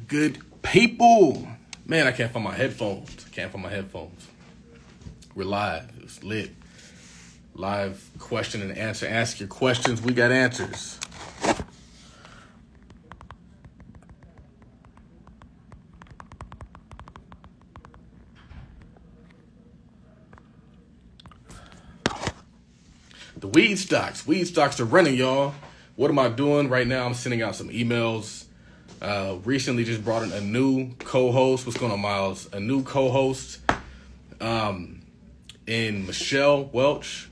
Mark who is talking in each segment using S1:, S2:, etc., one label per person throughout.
S1: good people? Man, I can't find my headphones. We're live. It's lit. Live question and answer. Ask your questions. We got answers. The weed stocks. Weed stocks are running, y'all. What am I doing right now? I'm sending out some emails. Recently just brought in a new co-host. What's going on, Myles? A new co-host in Michelle Welch.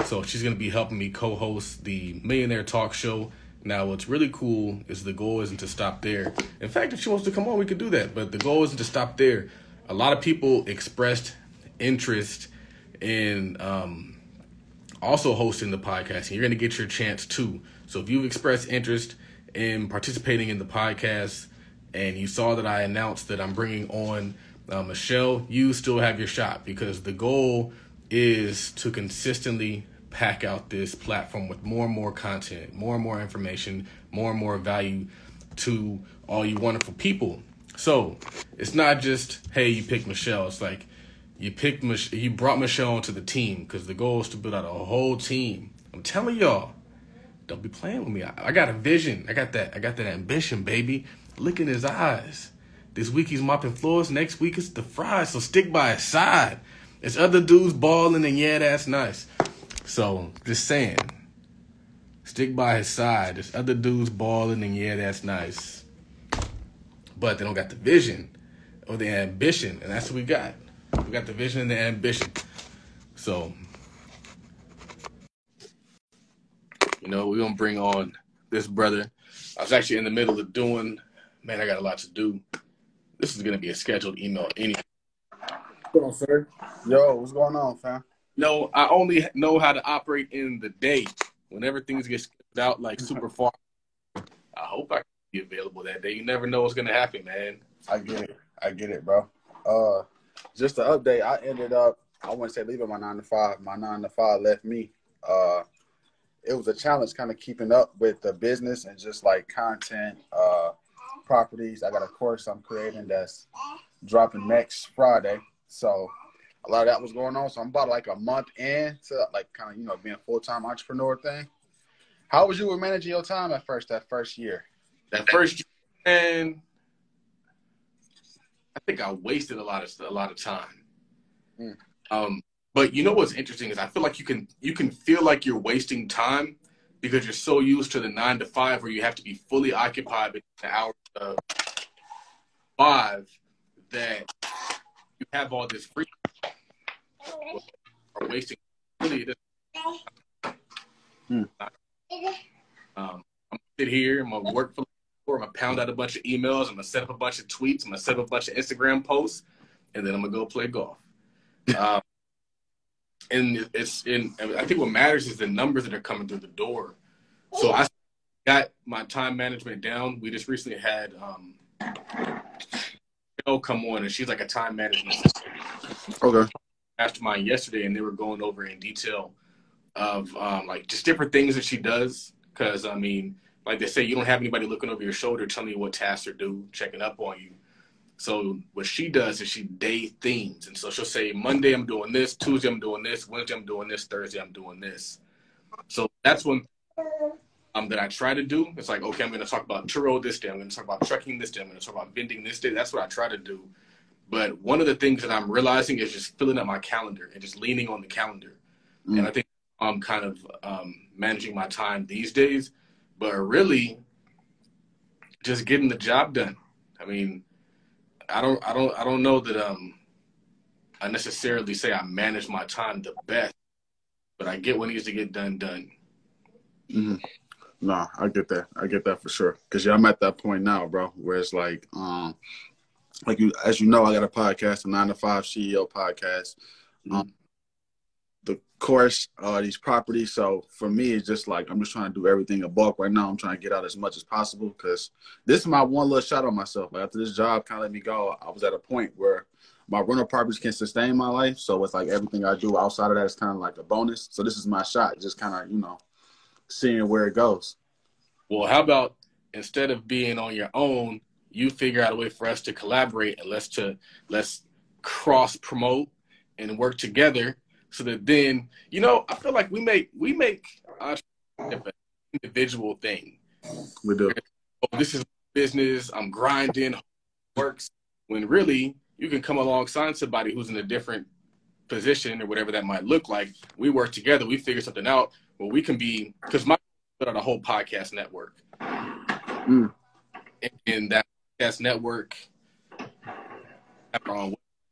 S1: So she's going to be helping me co-host the Millionaire Talk Show. Now, what's really cool is the goal isn't to stop there. In fact, if she wants to come on, we could do that. But the goal isn't to stop there. A lot of people expressed interest in also hosting the podcast, and you're going to get your chance too. So if you've expressed interest in participating in the podcast and you saw that I announced that I'm bringing on Michelle, you still have your shot, because the goal is to consistently pack out this platform with more and more content, more and more information, more and more value to all you wonderful people. So it's not just, hey, you picked Michelle. It's like you brought Michelle onto the team, because the goal is to build out a whole team. I'm telling y'all, don't be playing with me. I got a vision. I got that ambition, baby. Look in his eyes. This week he's mopping floors. Next week it's the fries. So stick by his side. There's other dudes balling, and yeah, that's nice. So just saying, stick by his side. There's other dudes balling, and yeah, that's nice. But they don't got the vision or the ambition, and that's what we got. We got the vision and the ambition. So, we're going to bring on this brother. I was actually in the middle of I got a lot to do. This is going to be a scheduled email anyway.
S2: What's going on, sir? Yo, what's going on, fam?
S1: No, I only know how to operate in the day. Whenever things get skipped out like super far, I hope I can be available that day. You never know what's going to happen, man.
S2: I get it, bro. Just to update, I ended up, I wouldn't say leaving my 9 to 5. My 9 to 5 left me. It was a challenge kind of keeping up with the business and just like content, properties. I got a course I'm creating that's dropping next Friday. So a lot of that was going on. So I'm about like a month in to like kind of, being a full-time entrepreneur thing. How was you with managing your time that first year?
S1: That first year, man, I think I wasted a lot of time. But you know what's interesting is I feel like you can feel like you're wasting time because you're so used to the 9 to 5 where you have to be fully occupied between the hours of 5 that you have all this free or wasting. Really, I'm gonna sit here. I'm gonna work for. I'm gonna pound out a bunch of emails. I'm gonna set up a bunch of tweets. I'm gonna set up a bunch of Instagram posts, and then I'm gonna go play golf. And I think what matters is the numbers that are coming through the door. So I got my time management down. We just recently had Michelle come on, and she's like a time management system.
S2: Okay.
S1: Mastermind yesterday, and they were going over in detail of like just different things that she does. Because like they say, you don't have anybody looking over your shoulder telling you what tasks to do, checking up on you. So what she does is she day themes. And so she'll say, Monday I'm doing this, Tuesday I'm doing this, Wednesday I'm doing this, Thursday I'm doing this. So that's one that I try to do. It's like, okay, I'm going to talk about Turo this day. I'm going to talk about trucking this day. I'm going to talk about vending this day. That's what I try to do. But one of the things that I'm realizing is just filling up my calendar and just leaning on the calendar. And I think I'm kind of managing my time these days, but really just getting the job done. I don't know that I necessarily say I manage my time the best, but I get what needs to get done.
S2: Mm-hmm. No, I get that for sure. Because I'm at that point now, bro, where it's like as you know, I got a podcast, a 9 to 5 CEO podcast. The course, these properties. So for me, it's just like I'm just trying to do everything in bulk right now. I'm trying to get out as much as possible because this is my one little shot on myself. Like after this job kind of let me go, I was at a point where my rental properties can sustain my life. So it's like everything I do outside of that is kind of like a bonus. So this is my shot, just kind of, seeing where it goes.
S1: Well, how about instead of being on your own, you figure out a way for us to collaborate, and let's cross promote and work together, so that then, you know, I feel like we make entrepreneurship an individual thing.
S2: We do.
S1: Oh, this is business. I'm grinding, works. When really you can come alongside somebody who's in a different position or whatever that might look like. We work together. We figure something out where we can be, because my put on a whole podcast network, and that podcast network,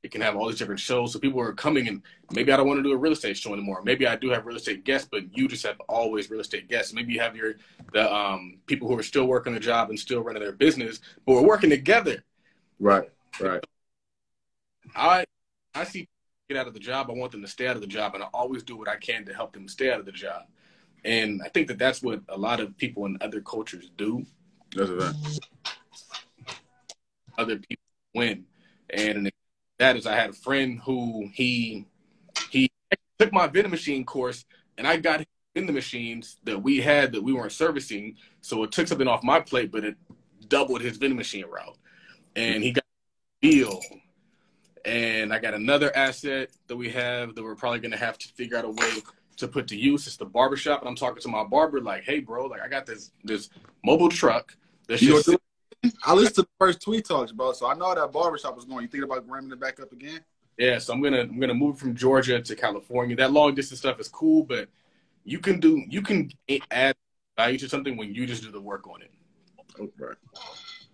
S1: it can have all these different shows. So people are coming, and maybe I don't want to do a real estate show anymore. Maybe I do have real estate guests, but you just have always real estate guests. Maybe you have the people who are still working the job and still running their business, but we're working together.
S2: Right.
S1: I see people get out of the job. I want them to stay out of the job, and I always do what I can to help them stay out of the job. And I think that that's what a lot of people in other cultures do.
S2: That's a fact.
S1: Other people win. And that is, I had a friend who he took my vending machine course, and I got him in the machines that we had that we weren't servicing. So it took something off my plate, but it doubled his vending machine route. And he got a deal. And I got another asset that we have that we're probably going to have to figure out a way to put to use. It's the barbershop. And I'm talking to my barber like, hey, bro, like I got this mobile truck.
S2: I listened to the first tweet talks, bro, so I know how that barbershop was going. You thinking about ramming it back up again?
S1: Yeah, so I'm gonna move from Georgia to California. That long distance stuff is cool, but you can add value to something when you just do the work on it.
S2: Okay.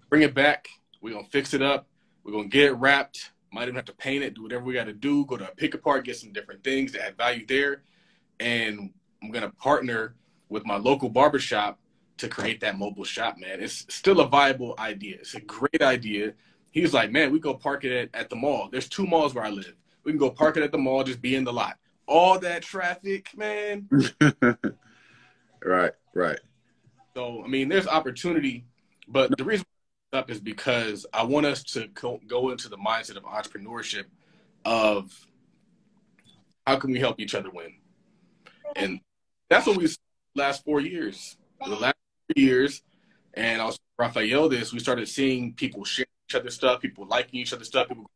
S1: Bring it back. We're gonna fix it up. We're gonna get it wrapped. Might even have to paint it, do whatever we got to do. Go to a pick apart, get some different things to add value there, and I'm gonna partner with my local barbershop to create that mobile shop, man. It's still a viable idea. It's a great idea. He was like, man, we go park it at the mall. There's 2 malls where I live. We can go park it at the mall, just be in the lot. All that traffic, man.
S2: Right.
S1: So, I mean, there's opportunity, but the reason why up is because I want us to go into the mindset of entrepreneurship of how can we help each other win? And that's what we saw the last 4 years. The last 3 years, and I was Raphael this, we started seeing people share each other's stuff, people liking each other's stuff, people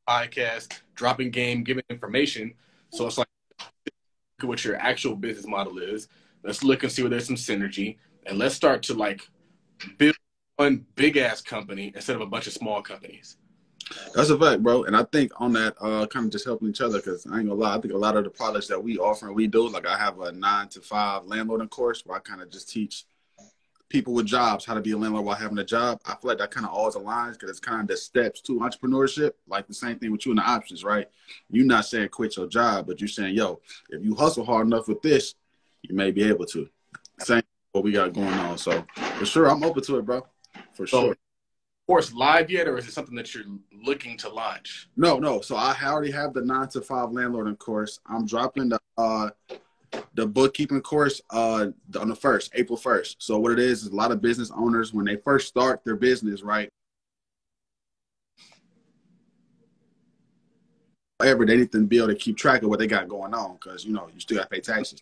S1: podcast, dropping game, giving information. So it's like, look at what your actual business model is. Let's look and see where there's some synergy, and let's start to like build one big ass company instead of a bunch of small companies.
S2: That's a fact, bro. And I think on that, kind of just helping each other, because I ain't gonna lie, I think a lot of the products that we offer and we do, like I have a 9-to-5 landlording course where I kind of just teach people with jobs how to be a landlord while having a job. I feel like that kind of always aligns because it's kind of the steps to entrepreneurship. Like the same thing with you and the options, right? You're not saying quit your job, but you're saying, yo, if you hustle hard enough with this, you may be able to. Same what we got going on. So for sure, I'm open to it, bro. For sure.
S1: Course live yet, or is it something that you're looking to launch?
S2: No. So I already have the 9-to-5 landlording course. I'm dropping the bookkeeping course on the 1st, April 1st. So what it is a lot of business owners, when they first start their business, right? However, they need to be able to keep track of what they got going on because, you know, you still got to pay taxes.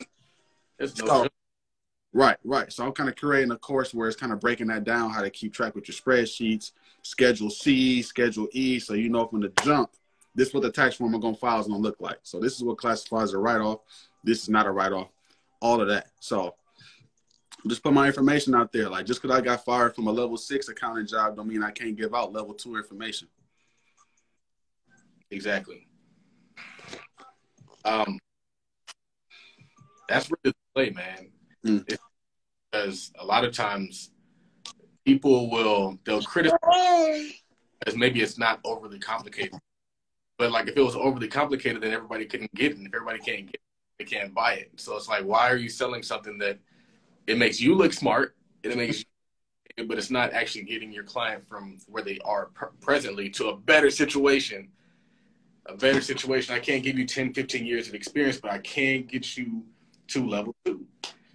S2: Right. So I'm kind of creating a course where it's kind of breaking that down, how to keep track with your spreadsheets, Schedule C, Schedule E, so you know from the jump, this is what the tax form I'm going to file is going to look like. So this is what classifies a write-off. This is not a write-off. All of that. So just put my information out there. Like just because I got fired from a level 6 accounting job don't mean I can't give out level 2 information.
S1: Exactly. That's really the play, man. Because a lot of times they'll criticize as maybe it's not overly complicated. But like if it was overly complicated, then everybody couldn't get it. And if everybody can't get it, they can't buy it. So it's like, why are you selling something that it makes you look smart, it makes you, but it's not actually getting your client from where they are presently to a better situation. A better situation. I can't give you 10, 15 years of experience, but I can get you to level 2.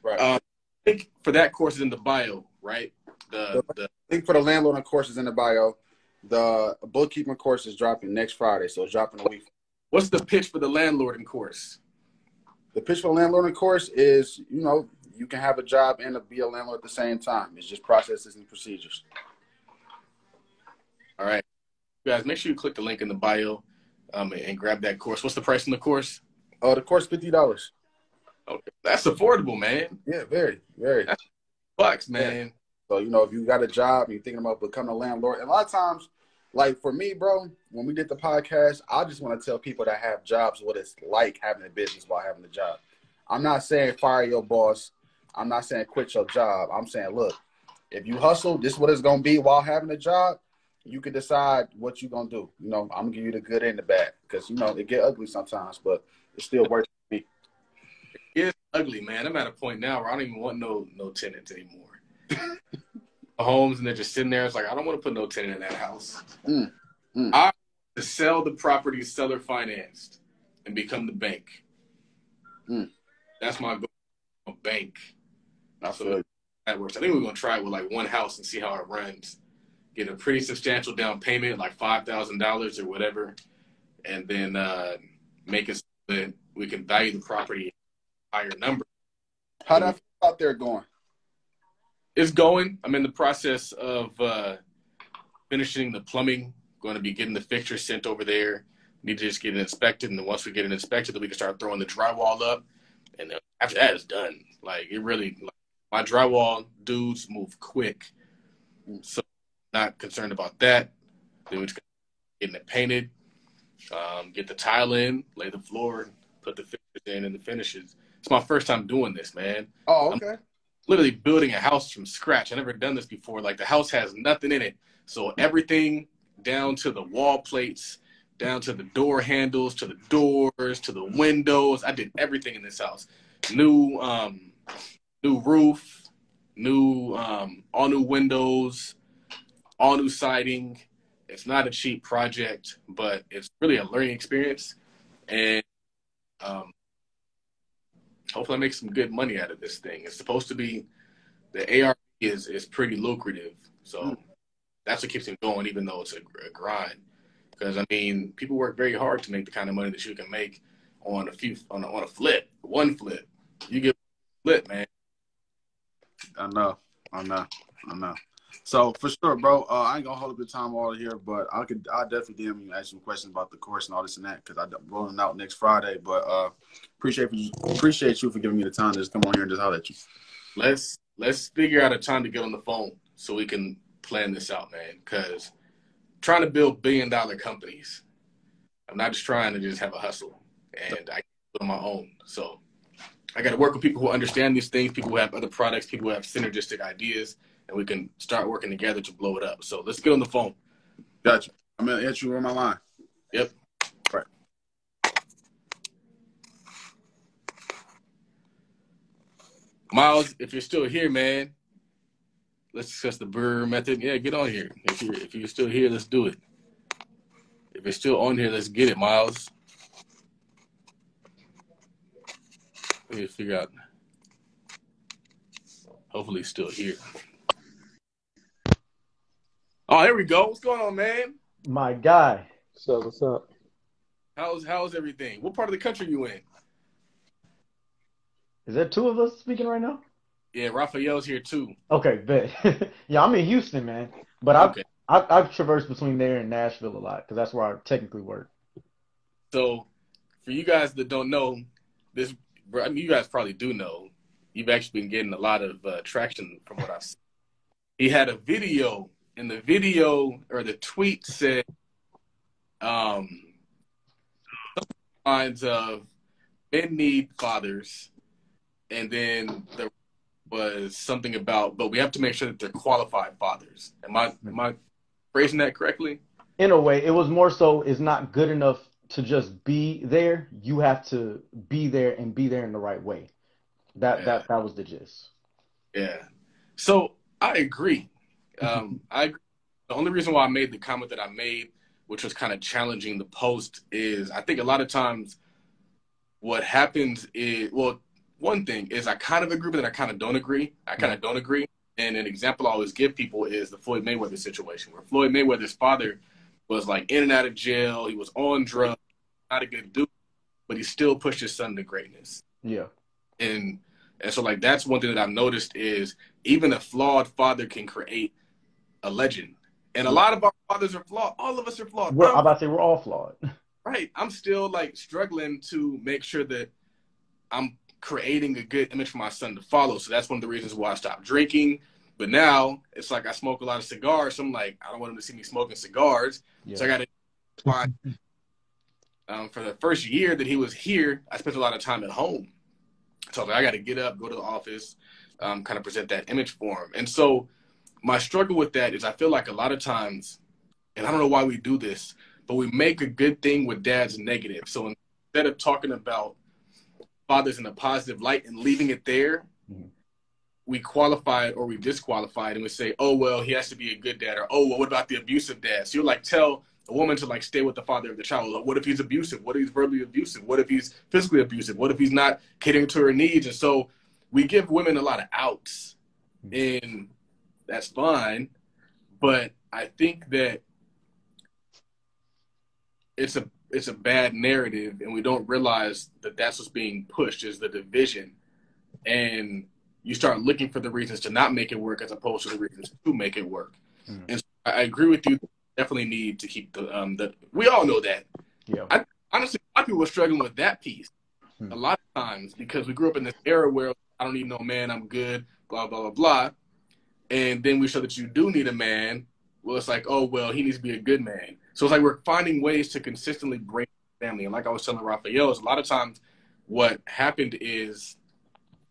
S2: Right.
S1: I think for that course is in the bio, right?
S2: The link for the landlording course is in the bio. The bookkeeping course is dropping next Friday, so it's dropping a week.
S1: What's the pitch for the landlording course?
S2: The pitch for the landlording course is, you know, you can have a job and be a landlord at the same time. It's just processes and procedures.
S1: All right, you guys, make sure you click the link in the bio, and grab that course. What's the price on the course?
S2: Oh, the course $50.
S1: Okay, that's affordable, man.
S2: Yeah, very, very.
S1: That's bucks,
S2: Yeah.
S1: man.
S2: So, you know, if you got a job and you're thinking about becoming a landlord, and a lot of times, like for me, bro, when we did the podcast, I just want to tell people that have jobs what it's like having a business while having a job. I'm not saying fire your boss. I'm not saying quit your job. I'm saying, look, if you hustle, this is what it's going to be while having a job. You can decide what you're going to do. You know, I'm going to give you the good and the bad because, you know, it get ugly sometimes, but it's still worth it.
S1: It's ugly, man. I'm at a point now where I don't even want no tenants anymore. Homes and they're just sitting there. It's like I don't want to put no tenant in that house. I want to sell the property seller financed and become the bank. That's my goal. A bank. So that works. I think we're gonna try it with like one house and see how it runs. Get a pretty substantial down payment, like $5,000 or whatever, and then make it so that we can value the property at a higher number.
S2: How that out there going?
S1: It's going. I'm in the process of finishing the plumbing. Going to be getting the fixtures sent over there. Need to just get it inspected, and then once we get it inspected, then we can start throwing the drywall up. And then after that, it's done. Like it really, like, my drywall dudes move quick, so not concerned about that. Then we just getting it painted, get the tile in, lay the floor, put the fixtures in, and the finishes. It's my first time doing this, man.
S2: Oh, okay.
S1: I'm literally building a house from scratch. I never done this before. Like the house has nothing in it, so everything down to the wall plates, down to the door handles, to the doors, to the windows. I did everything in this house. New roof, all new windows, all new siding. It's not a cheap project, but it's really a learning experience. And hopefully I make some good money out of this thing. It's supposed to be, the ARP is pretty lucrative. So that's what keeps me going, even though it's a grind. Because, I mean, people work very hard to make the kind of money that you can make on a flip, one flip. You get flip, man.
S2: I know. So for sure, bro. I ain't gonna hold up the time all here, but I'll definitely DM you and ask some questions about the course and all this and that because I'm rolling out next Friday. But appreciate you for giving me the time to just come on here and just holler at you.
S1: Let's figure out a time to get on the phone so we can plan this out, man. Because trying to build billion-dollar companies, I'm not just trying to just have a hustle, and I can do it on my own. So I got to work with people who understand these things, people who have other products, people who have synergistic ideas, and we can start working together to blow it up. So let's get on the phone.
S2: Gotcha. I'm going to hit you on my line.
S1: Yep.
S2: All right.
S1: Myles, if you're still here, man, let's discuss the BRRRR method. Yeah, get on here. If you're still here, let's do it. If you're still on here, let's get it, Myles. Let me figure out. Hopefully he's still here. Oh, there we go. What's going on, man?
S3: My guy.
S4: What's up?
S1: How's everything? What part of the country you in?
S3: Is there two of us speaking right now?
S1: Yeah, Raphael's here too.
S3: Okay, bet. Yeah, I'm in Houston, man. But I've traversed between there and Nashville a lot because that's where I technically work.
S1: So, for you guys that don't know, this, I mean, you guys probably do know, you've actually been getting a lot of traction from what I've seen. He had a video, and the video or the tweet said, lines of men need fathers, and then there was something about, but we have to make sure that they're qualified fathers. Am I phrasing that correctly?
S3: In a way, it was more so it's not good enough to just be there. You have to be there and be there in the right way. That was the gist.
S1: Yeah. So I agree. I agree. The only reason why I made the comment that I made, which was kind of challenging the post, is I think a lot of times what happens is, well, one thing is I kind of agree, but then I kind of don't agree. And an example I always give people is the Floyd Mayweather situation, where Floyd Mayweather's father was like in and out of jail. He was on drugs, not a good dude, but he still pushed his son to greatness.
S3: Yeah.
S1: And so like that's one thing that I've noticed is even a flawed father can create a legend. And a lot of our fathers are flawed. All of us are flawed.
S3: I'm about to say we're all flawed.
S1: Right. I'm still like struggling to make sure that I'm creating a good image for my son to follow. So that's one of the reasons why I stopped drinking. But now it's like I smoke a lot of cigars. So I'm like, I don't want him to see me smoking cigars. Yeah. So I got to find. For the first year that he was here, I spent a lot of time at home. So I got to get up, go to the office, kind of present that image for him. And so my struggle with that is I feel like a lot of times, and I don't know why we do this, but we make a good thing with dads negative. So instead of talking about fathers in a positive light and leaving it there, we qualify it or we disqualify it and we say, oh, well, he has to be a good dad, or, oh, well, what about the abusive dad? So you're like, tell a woman to like stay with the father of the child. Like, what if he's abusive? What if he's verbally abusive? What if he's physically abusive? What if he's not catering to her needs? And so we give women a lot of outs, and that's fine. But I think that it's a bad narrative, and we don't realize that that's what's being pushed is the division. And you start looking for the reasons to not make it work as opposed to the reasons to make it work. And so I agree with you. Definitely need to keep the we all know that. Yeah. Honestly, a lot of people are struggling with that piece a lot of times because we grew up in this era where I don't need no man, I'm good, blah, blah, blah, blah. And then we show that you do need a man. Well, it's like, oh, well, he needs to be a good man. So it's like we're finding ways to consistently break the family. And like I was telling Raphael, a lot of times what happened is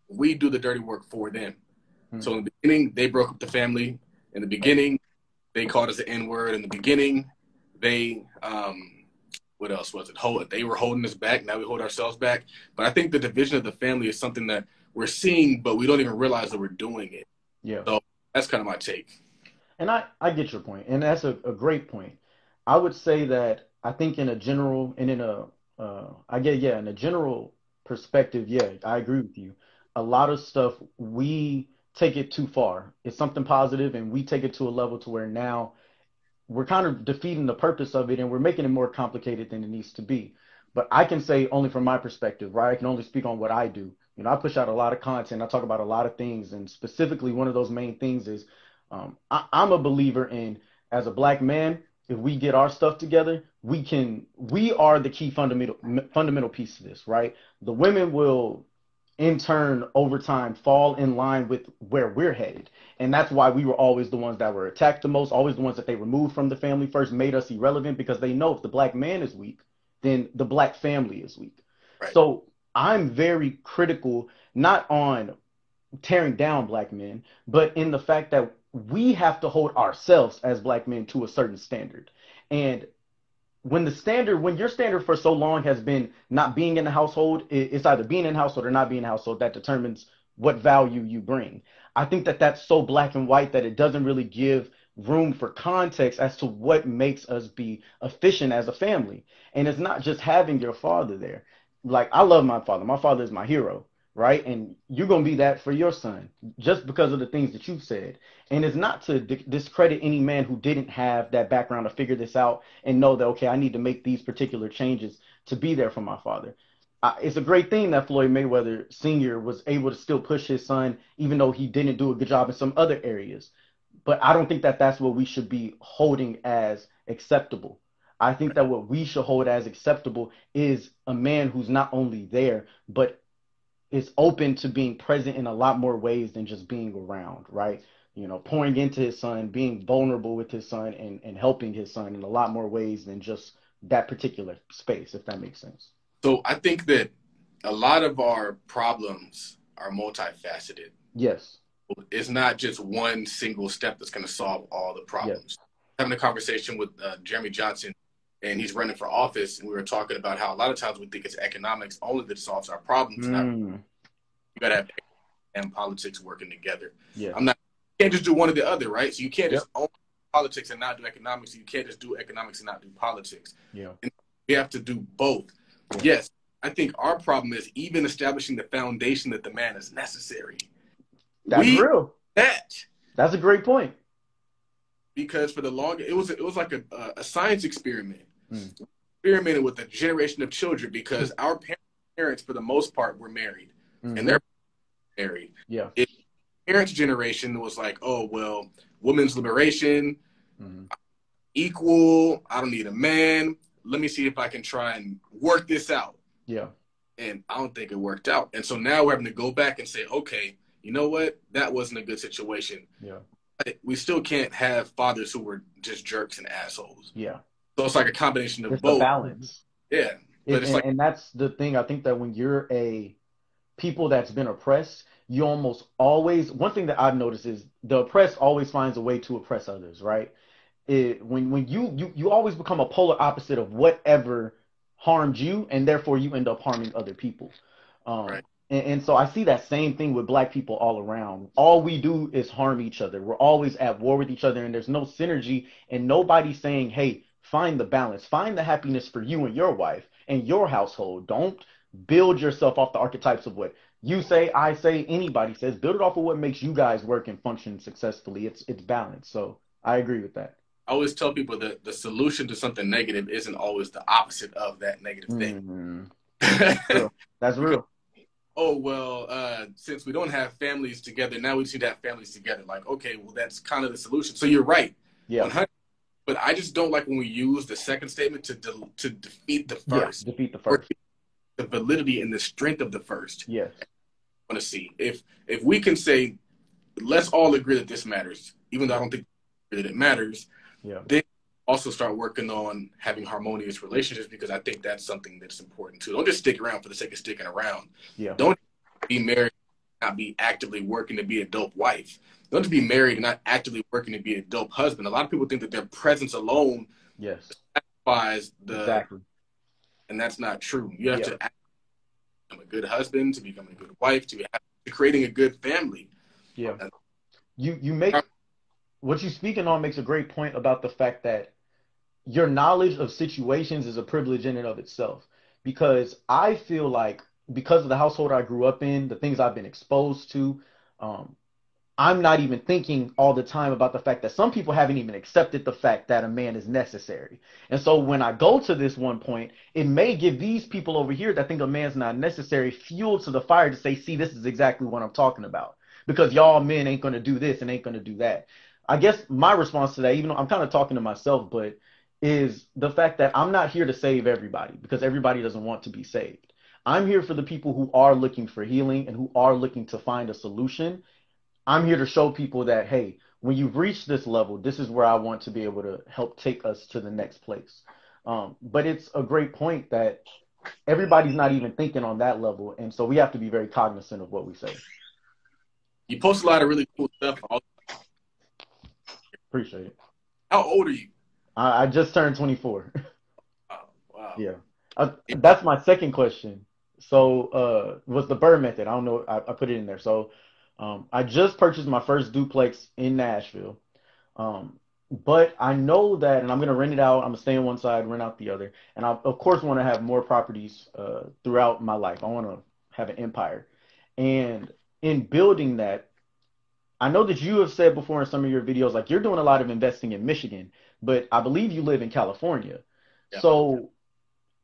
S1: we do the dirty work for them. So in the beginning, they broke up the family. In the beginning, they called us the N-word. In the beginning, they, what else was it? They were holding us back. Now we hold ourselves back. But I think the division of the family is something that we're seeing, but we don't even realize that we're doing it. Yeah. So that's kind of my take.
S3: And I get your point, and that's a great point. I would say that I think in a general and in a general perspective, yeah, I agree with you. A lot of stuff we take it too far. It's something positive, and we take it to a level to where now we're kind of defeating the purpose of it, and we're making it more complicated than it needs to be. But I can say only from my perspective, right? I can only speak on what I do. You know, I push out a lot of content. I talk about a lot of things, and specifically one of those main things is I'm a believer in, as a black man, if we get our stuff together, we are the key fundamental piece of this, right? The women will in turn, over time, fall in line with where we're headed. And that's why we were always the ones that were attacked the most, always the ones that they removed from the family first, made us irrelevant, because they know if the black man is weak, then the black family is weak. Right. So I'm very critical, not on tearing down black men, but in the fact that we have to hold ourselves as black men to a certain standard. And when your standard for so long has been not being in the household, it's either being in the household or not being in the household that determines what value you bring. I think that that's so black and white that it doesn't really give room for context as to what makes us be efficient as a family. And it's not just having your father there. Like, I love my father. My father is my hero, right? And you're going to be that for your son just because of the things that you've said. And it's not to discredit any man who didn't have that background to figure this out and know that, okay, I need to make these particular changes to be there for my father. It's a great thing that Floyd Mayweather Sr. was able to still push his son, even though he didn't do a good job in some other areas. But I don't think that that's what we should be holding as acceptable. I think that what we should hold as acceptable is a man who's not only there, but is open to being present in a lot more ways than just being around, right? You know, pouring into his son, being vulnerable with his son, and helping his son in a lot more ways than just that particular space, if that makes sense.
S1: So I think that a lot of our problems are multifaceted.
S3: Yes.
S1: It's not just one single step that's going to solve all the problems. Yes. Having a conversation with Jeremy Johnson, and he's running for office, and we were talking about how a lot of times we think it's economics only that solves our problems. You got to have and politics working together. Yeah. You can't just do one or the other, right? So you can't just own politics and not do economics. You can't just do economics and not do politics. Yeah. And we have to do both. Yeah. Yes, I think our problem is even establishing the foundation that the man is necessary.
S3: That's real. That's a great point.
S1: Because for the longest, it was like a science experiment. Experimented with a generation of children because our parents, for the most part, were married. And they're married. Yeah. Parents' generation was like, oh, well, women's liberation,
S3: Mm-hmm.
S1: Equal. I don't need a man. Let me see if I can try and work this out.
S3: Yeah.
S1: And I don't think it worked out. And so now we're having to go back and say, okay, you know what? That wasn't a good situation.
S3: Yeah.
S1: We still can't have fathers who were just jerks and assholes.
S3: Yeah.
S1: So it's like a combination of
S3: It's
S1: both.
S3: the balance.
S1: Yeah. But it's like,
S3: And that's the thing. I think that when you're a people that's been oppressed, you almost always, one thing that I've noticed is the oppressed always finds a way to oppress others, right? When you always become a polar opposite of whatever harmed you, and therefore you end up harming other people.
S1: right.
S3: And so I see that same thing with black people all around. All we do is harm each other. We're always at war with each other, and there's no synergy, and nobody's saying, hey, find the balance, find the happiness for you and your wife and your household. Don't build yourself off the archetypes of what you say, I say, anybody says. Build it off of what makes you guys work and function successfully. It's balance. So I agree with that.
S1: I always tell people that the solution to something negative isn't always the opposite of that negative thing.
S3: Mm-hmm. That's real.
S1: Oh, well, since we don't have families together, now we just need to have families together. Like, okay, well, that's kind of the solution. So you're right.
S3: Yeah.
S1: 100. But I just don't like when we use the second statement to defeat the first.
S3: Yeah, defeat the first.
S1: The validity and the strength of the first.
S3: Yes.
S1: I want to see. If we can say, let's all agree that this matters, even though I don't think that it matters, then also start working on having harmonious relationships, because I think that's something that's important too. Don't just stick around for the sake of sticking around.
S3: Yeah.
S1: Don't be married, not be actively working to be a dope wife. Don't just be married and not actively working to be a dope husband. A lot of people think that their presence alone satisfies the
S3: exactly.
S1: And that's not true. You have to become a good husband, to become a good wife, to creating a good family.
S3: Yeah. You make what you're speaking on makes a great point about the fact that your knowledge of situations is a privilege in and of itself. Because I feel like because of the household I grew up in, the things I've been exposed to, I'm not even thinking all the time about the fact that some people haven't even accepted the fact that a man is necessary. And so when I go to this one point, it may give these people over here that think a man's not necessary fuel to the fire to say, see, this is exactly what I'm talking about. Because y'all men ain't going to do this and ain't going to do that. I guess my response to that, even though I'm kind of talking to myself, but is the fact that I'm not here to save everybody, because everybody doesn't want to be saved. I'm here for the people who are looking for healing and who are looking to find a solution. I'm here to show people that, hey, when you've reached this level, this is where I want to be able to help take us to the next place. But it's a great point that everybody's not even thinking on that level. And so we have to be very cognizant of what we say.
S1: You post a lot of really cool stuff.
S3: Appreciate it.
S1: How old are you?
S3: I just turned 24.
S1: Oh, wow.
S3: Yeah. That's my second question. So was the Bird method. I don't know. I put it in there. So I just purchased my first duplex in Nashville. But I know that, and I'm going to rent it out. I'm going to stay on one side, rent out the other. And I, of course, want to have more properties throughout my life. I want to have an empire. And in building that, I know that you have said before in some of your videos, like you're doing a lot of investing in Michigan, but I believe you live in California. Yeah. So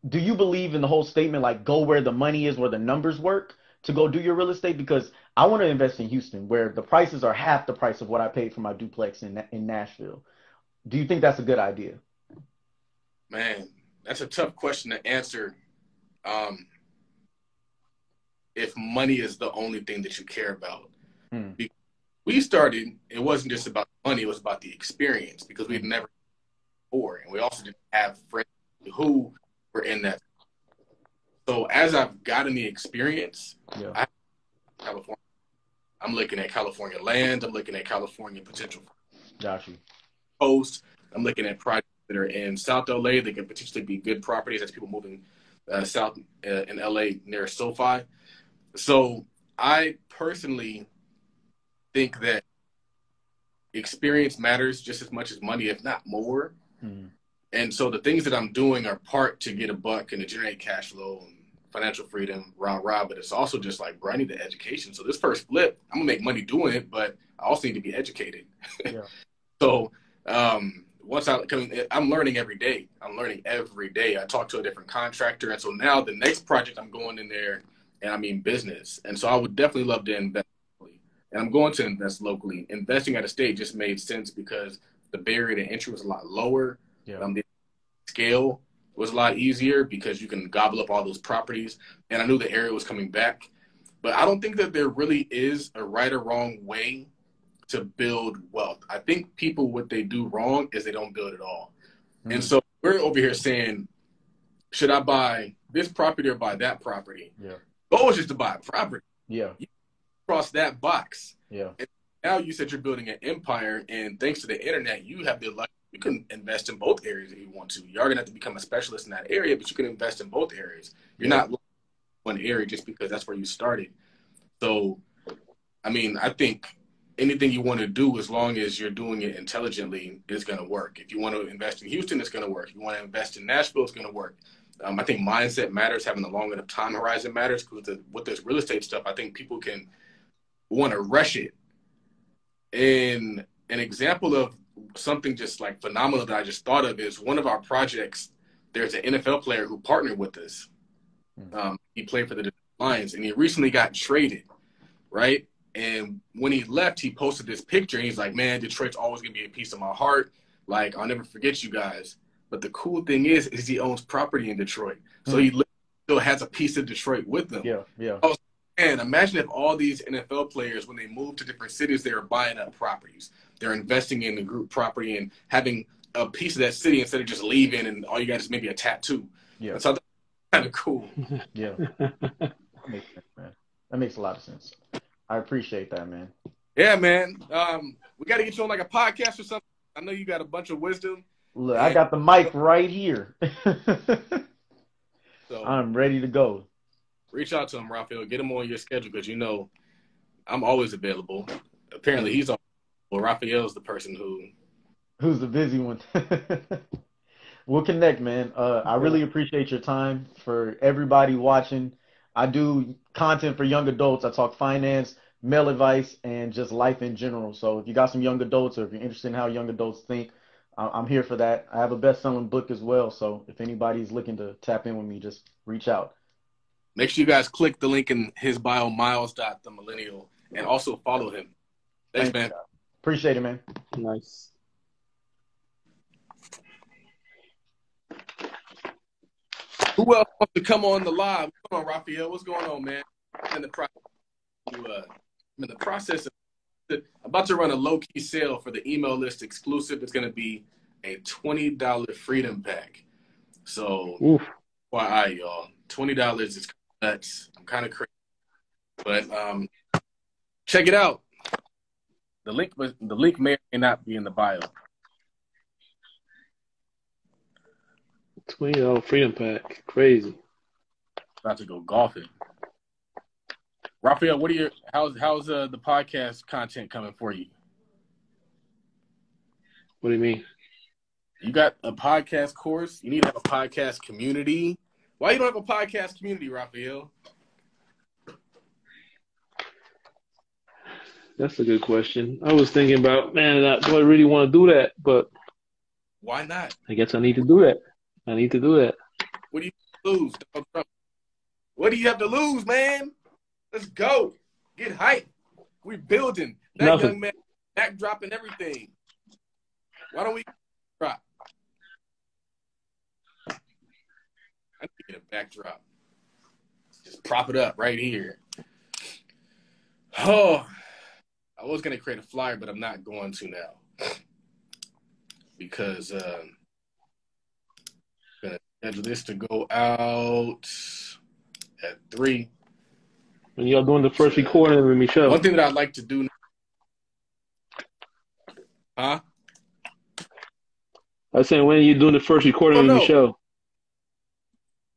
S3: do you believe in the whole statement, like go where the money is, where the numbers work, to go do your real estate? Because I want to invest in Houston, where the prices are half the price of what I paid for my duplex in Nashville. Do you think that's a good idea?
S1: Man, that's a tough question to answer. If money is the only thing that you care about. We started, it wasn't just about money, it was about the experience, because we'd never before. And we also didn't have friends who were in that. So as I've gotten the experience, California, I'm looking at California land, I'm looking at California potential coast, I'm looking at projects that are in South LA that can potentially be good properties as people moving south in LA near SoFi. So I personally think that experience matters just as much as money, if not more. And so the things that I'm doing are part to get a buck and to generate cash flow and financial freedom, rah, but it's also just like, bro, I need the education. So this first flip, I'm gonna make money doing it, but I also need to be educated. So once I'm learning every day. I talk to a different contractor. And so now the next project, I'm going in there and I mean business. And so I would definitely love to invest locally. And I'm going to invest locally. Investing out of state just made sense because the barrier to entry was a lot lower.
S3: Yeah.
S1: The scale was a lot easier because you can gobble up all those properties. And I knew the area was coming back. But I don't think that there really is a right or wrong way to build wealth. I think people, what they do wrong is they don't build at all. Mm. And so we're over here saying, should I buy this property or buy that property?
S3: Yeah.
S1: Goal is just to buy a property.
S3: Yeah.
S1: You cross that box.
S3: Yeah.
S1: And now you said you're building an empire, and thanks to the internet, you have the luck. You can invest in both areas if you want to. You're going to have to become a specialist in that area, but you can invest in both areas. You're not looking at one area just because that's where you started. So, I mean, I think anything you want to do, as long as you're doing it intelligently, is going to work. If you want to invest in Houston, it's going to work. If you want to invest in Nashville, it's going to work. I think mindset matters. Having a long enough time horizon matters, because with this real estate stuff, I think people can want to rush it. And an example of something just like phenomenal that I just thought of is one of our projects. There's an NFL player who partnered with us. He played for the Lions, and he recently got traded, right? And when he left, he posted this picture, and he's like, man, Detroit's always going to be a piece of my heart. Like, I'll never forget you guys. But the cool thing is he owns property in Detroit. So he still has a piece of Detroit with him.
S3: Yeah, yeah.
S1: Oh, man, imagine if all these NFL players, when they move to different cities, they are buying up properties. They're investing in the group property and having a piece of that city instead of just leaving and all you got is maybe a tattoo.
S3: Yeah.
S1: So that's kind of cool.
S3: Yeah. That makes sense, man. That makes a lot of sense. I appreciate that, man.
S1: Yeah, man. We got to get you on like a podcast or something. I know you got a bunch of wisdom.
S3: Look, I got the mic right here.
S1: So
S3: I'm ready to go.
S1: Reach out to him, Raphael. Get him on your schedule because, you know, I'm always available. Apparently, he's always available. Raphael's the person
S3: who's the busy one. We'll connect, man. I really appreciate your time. For everybody watching, I do content for young adults. I talk finance, male advice, and just life in general. So if you got some young adults or if you're interested in how young adults think, I'm here for that. I have a best-selling book as well. So if anybody's looking to tap in with me, just reach out.
S1: Make sure you guys click the link in his bio, Myles.the-Millennial, and also follow him. Thanks, man.
S3: Appreciate it, man.
S4: Nice.
S1: Who else wants to come on the live? Come on, Raphael. What's going on, man? I'm in the process of about to run a low-key sale for the email list exclusive. It's going to be a $20 freedom pack. So, why y'all? $20 is nuts. I'm kind of crazy. But check it out. The link may or may not be in the bio.
S4: $20 freedom pack. Crazy.
S1: About to go golfing. Raphael, how's the podcast content coming for you?
S4: What do you mean?
S1: You got a podcast course. You need to have a podcast community. Why you don't have a podcast community, Raphael?
S4: That's a good question. I was thinking about, man, do I really want to do that? But
S1: why not?
S4: I guess I need to do that.
S1: What do you lose? What do you have to lose, man? Let's go. Get hype. We're building. That
S4: Nothing.
S1: Young man backdropping everything. Why don't we drop? I need to get a backdrop. Just prop it up right here. Oh, I was going to create a flyer, but I'm not going to now. Because I'm going to schedule this to go out at 3.
S4: When y'all doing the first recording with Michelle.
S1: One thing that I'd like to do. Huh?
S4: I was saying, when are you doing the first recording with Michelle?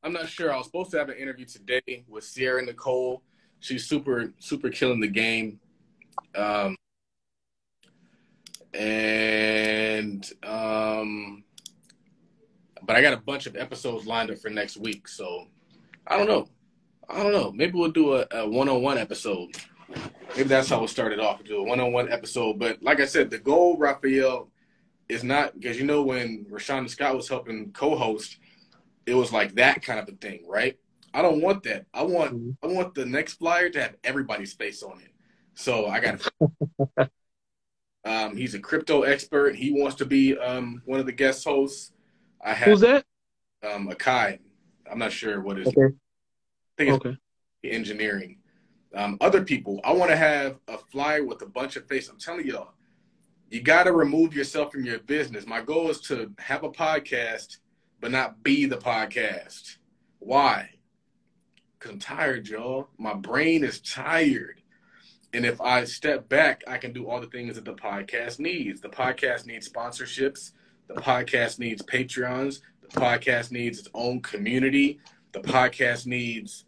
S1: I'm not sure. I was supposed to have an interview today with Sierra Nicole. She's super, super killing the game. But I got a bunch of episodes lined up for next week. So I don't know. Maybe we'll do a one-on-one episode. Maybe that's how we'll start it off. Do a one-on-one episode. But like I said, the goal, Raphael, is not, because you know when Rashawn Scott was helping co-host, it was like that kind of a thing, right? I don't want that. I want the next flyer to have everybody's face on it. So I got He's a crypto expert. He wants to be one of the guest hosts. I have
S4: Who's that?
S1: Akai. I'm not sure what his.
S4: Okay.
S1: I think
S4: Okay.
S1: it's engineering. Other people, I want to have a flyer with a bunch of faces. I'm telling y'all, you got to remove yourself from your business. My goal is to have a podcast, but not be the podcast. Why? Because I'm tired, y'all. My brain is tired. And if I step back, I can do all the things that the podcast needs. The podcast needs sponsorships. The podcast needs Patreons. The podcast needs its own community. The podcast needs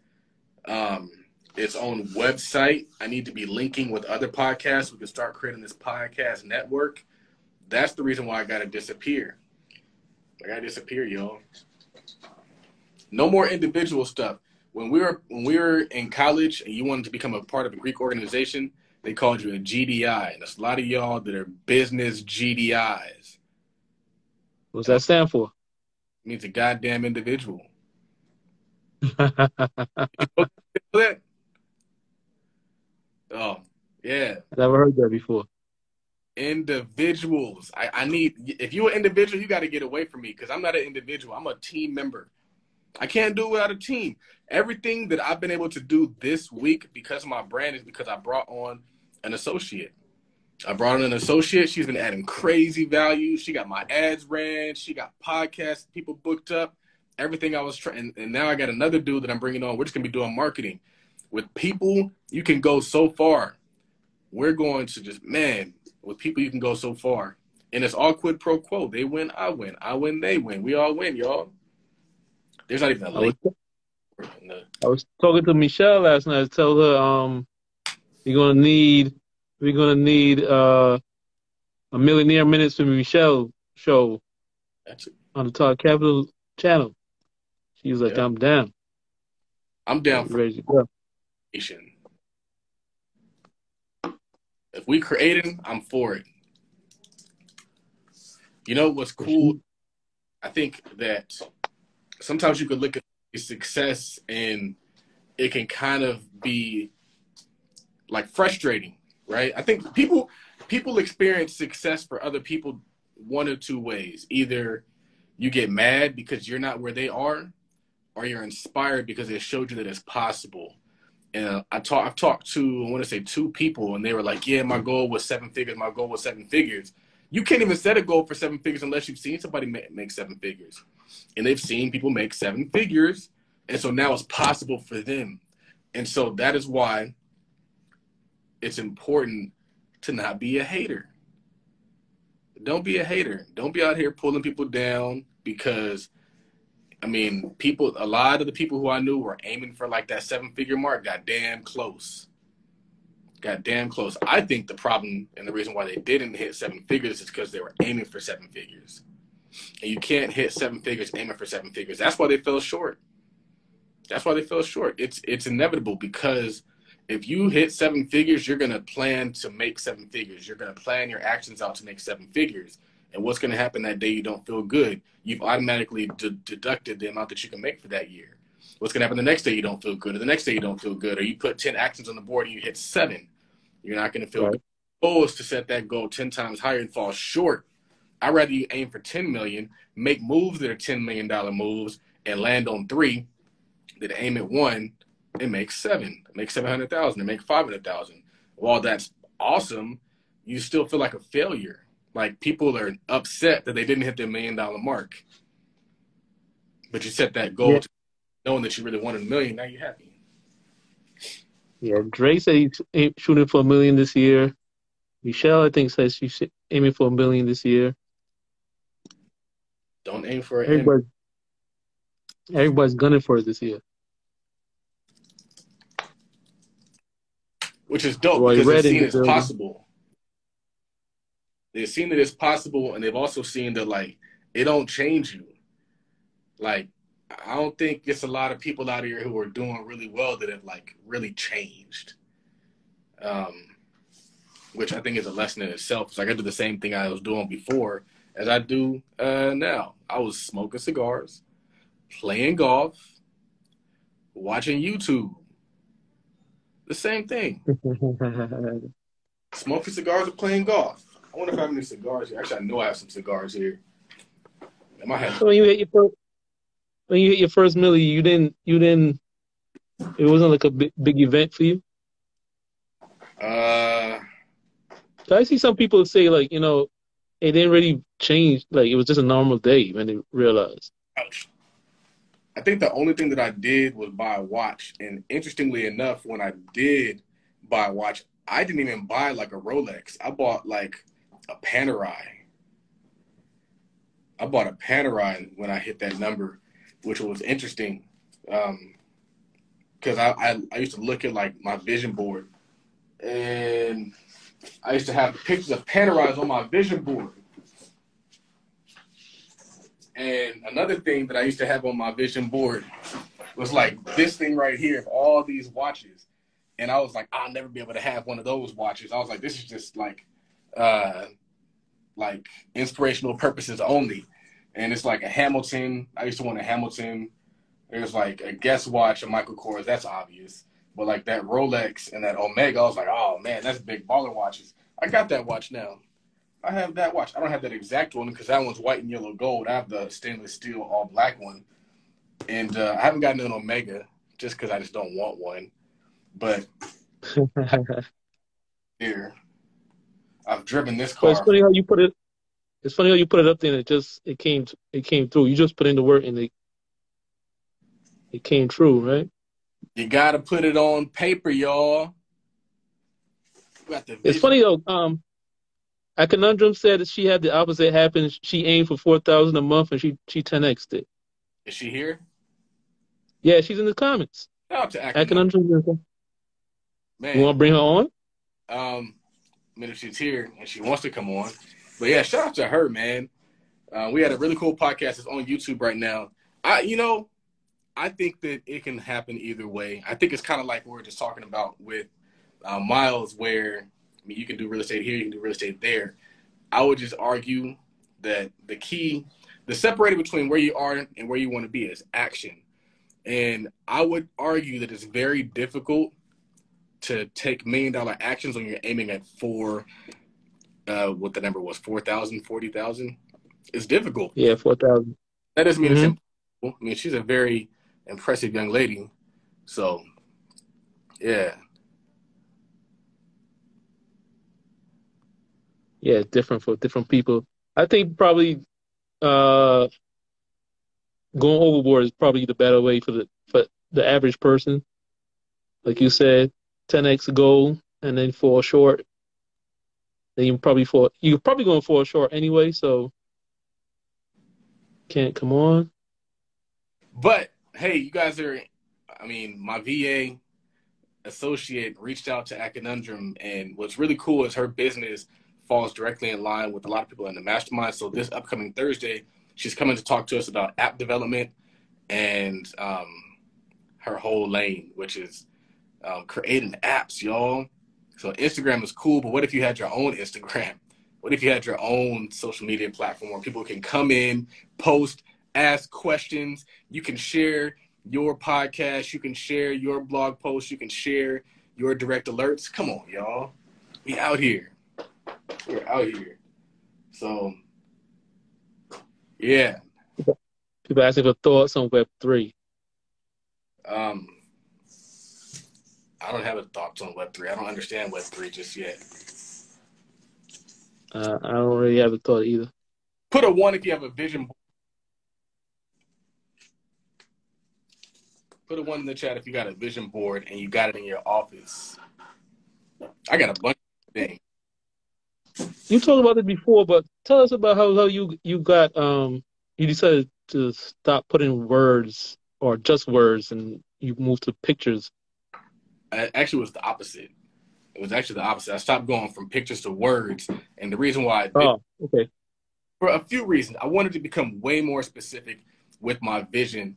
S1: its own website. I need to be linking with other podcasts. We can start creating this podcast network. That's the reason why I got to disappear. I got to disappear, y'all. No more individual stuff. When we were in college and you wanted to become a part of a Greek organization, they called you a GDI. And there's a lot of y'all that are business GDIs.
S4: What's that stand for?
S1: It means a goddamn individual. That? Oh, yeah.
S4: I never heard that before.
S1: Individuals. I need, if you're an individual, you got to get away from me because I'm not an individual. I'm a team member. I can't do it without a team. Everything that I've been able to do this week because of my brand is because I brought on an associate. I brought on an associate. She's been adding crazy value. She got my ads ran. She got podcast people booked up. Everything I was trying. And now I got another dude that I'm bringing on. We're just going to be doing marketing. With people, you can go so far. We're going to just, man, with people, you can go so far. And it's all quid pro quo. They win, I win. I win, they win. We all win, y'all. There's not even a link.
S4: I was talking to Michelle last night. I told her we're gonna need a Millionaire Minutes with Michelle show on the Todd Capital channel. She was like, I'm down.
S1: I'm down for
S4: ready to go.
S1: If we creating, I'm for it. You know what's cool? I think that sometimes you could look at success and it can kind of be like frustrating, right? I think people experience success for other people one of two ways. Either you get mad because you're not where they are, or you're inspired because it showed you that it's possible. And I've talked to, I want to say 2 people, and they were like, yeah, my goal was 7 figures. My goal was 7 figures. You can't even set a goal for 7 figures unless you've seen somebody make 7 figures. And they've seen people make 7 figures. And so now it's possible for them. And so that is why it's important to not be a hater. Don't be a hater. Don't be out here pulling people down because, I mean, a lot of the people who I knew were aiming for like that 7-figure mark got damn close. Got damn close. I think the problem and the reason why they didn't hit 7 figures is because they were aiming for 7 figures. And you can't hit 7 figures aiming for 7 figures. That's why they fell short. That's why they fell short. It's inevitable because if you hit 7 figures, you're going to plan to make 7 figures. You're going to plan your actions out to make 7 figures. And what's going to happen that day you don't feel good? You've automatically deducted the amount that you can make for that year. What's going to happen the next day you don't feel good, or the next day you don't feel good, or you put 10 actions on the board and you hit 7. You're not going to feel good. The goal is to set that goal 10 times higher and fall short. I'd rather you aim for 10 million, make moves that are $10 million moves, and land on 3, than aim at 1 and make 7, make 700,000, and make 500,000. While that's awesome, you still feel like a failure. Like people are upset that they didn't hit their $1 million mark, but you set that goal to knowing that you really wanted $1 million. Now you're happy.
S4: Yeah, Drake said he's shooting for $1 million this year. Michelle, I think, says she's aiming for $1 million this year.
S1: Don't aim for it.
S4: Everybody's gunning for it this year.
S1: Which is dope because they've seen it's possible. They've seen that it's possible, and they've also seen that, like, it don't change you. Like, I don't think it's a lot of people out here who are doing really well that have, like, really changed. Which I think is a lesson in itself. It's like I do the same thing I was doing before as I do now. I was smoking cigars, playing golf, watching YouTube. The same thing. Smoking cigars or playing golf. I wonder if I have any cigars here. Actually, I know I have some cigars here. I might have.
S4: So when you hit your first milli, you didn't. It wasn't like a big event for you. I see some people say like, you know, it didn't really change. Like it was just a normal day when they realized.
S1: Ouch. I think the only thing that I did was buy a watch. And interestingly enough, when I did buy a watch, I didn't even buy like a Rolex. I bought like a Panerai. I bought a Panerai when I hit that number, which was interesting. Because I used to look at like my vision board, and I used to have pictures of Panerais on my vision board. And another thing that I used to have on my vision board was like this thing right here of all these watches. And I was like, I'll never be able to have one of those watches. I was like, this is just like inspirational purposes only. And it's like a Hamilton. I used to want a Hamilton. There's like a Guess watch, a Michael Kors. That's obvious. But like that Rolex and that Omega, I was like, oh man, that's big baller watches. I got that watch now. I have that watch. I don't have that exact one because that one's white and yellow gold. I have the stainless steel all black one. And I haven't gotten an Omega just because I just don't want one. But here, I've driven this car.
S4: But it's funny how you put it. It's funny how you put it up there and it came through. You just put in the work and it came true, right?
S1: You gotta put it on paper, y'all.
S4: It's funny though. A Conundrum said that she had the opposite happen. She aimed for 4,000 a month and she 10x'd it.
S1: Is she here?
S4: Yeah, she's in the comments.
S1: Shout out to
S4: A Conundrum. Man, you want to bring her on?
S1: I mean, if she's here and she wants to come on. But yeah, shout out to her, man. We had a really cool podcast. It's on YouTube right now. I think that it can happen either way. I think it's kind of like what we were just talking about with Myles, where you can do real estate here, you can do real estate there. I would just argue that the separator between where you are and where you want to be is action. And I would argue that it's very difficult to take $1 million actions when you're aiming at what the number was, 4,000, 40,000. It's difficult.
S4: Yeah, 4,000.
S1: That doesn't mean it's impossible. I mean, she's a very impressive young lady. So, yeah.
S4: Yeah, different for different people. I think probably going overboard is probably the better way for the average person. Like you said, 10x goal and then fall short. Then you're probably going to fall short anyway, so can't come on.
S1: But hey, you guys my VA associate reached out to A Conundrum, and what's really cool is her business falls directly in line with a lot of people in the mastermind. So this upcoming Thursday, she's coming to talk to us about app development and her whole lane, which is creating apps, y'all. So Instagram is cool, but what if you had your own Instagram? What if you had your own social media platform where people can come in, post, ask questions? You can share your podcast. You can share your blog posts. You can share your direct alerts. Come on, y'all. We out here. We're out here. So, yeah.
S4: People asking for thoughts on Web3.
S1: I don't have a thoughts on Web3. I don't understand Web3 just yet.
S4: I don't really have a thought either.
S1: Put a 1 if you have a vision board. Put a 1 in the chat if you got a vision board and you got it in your office. I got a bunch of things.
S4: You talked about it before, but tell us about how you got you decided to stop putting words or just words and you moved to pictures.
S1: Actually, it was the opposite. It was actually the opposite. I stopped going from pictures to words, and the reason why I did,
S4: okay,
S1: for a few reasons. I wanted to become way more specific with my vision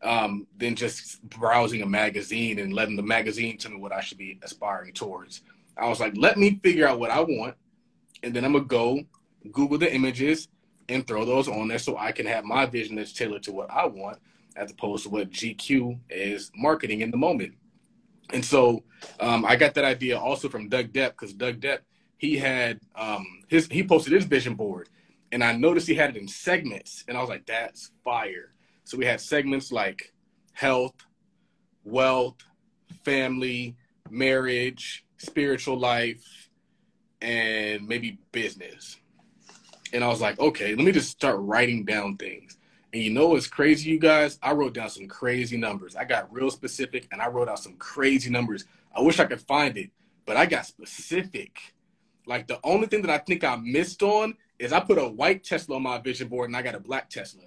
S1: than just browsing a magazine and letting the magazine tell me what I should be aspiring towards. I was like, let me figure out what I want, and then I'm going to go Google the images and throw those on there so I can have my vision that's tailored to what I want as opposed to what GQ is marketing in the moment. And so I got that idea also from Doug Depp, because Doug Depp he had he posted his vision board, and I noticed he had it in segments, and I was like, that's fire. So we had segments like health, wealth, family, marriage, spiritual life, and maybe business. And I was like, okay, let me just start writing down things. And you know what's crazy, you guys? I wrote down some crazy numbers. I got real specific, and I wrote out some crazy numbers. I wish I could find it, but I got specific. Like, the only thing that I think I missed on is I put a white Tesla on my vision board, and I got a black Tesla.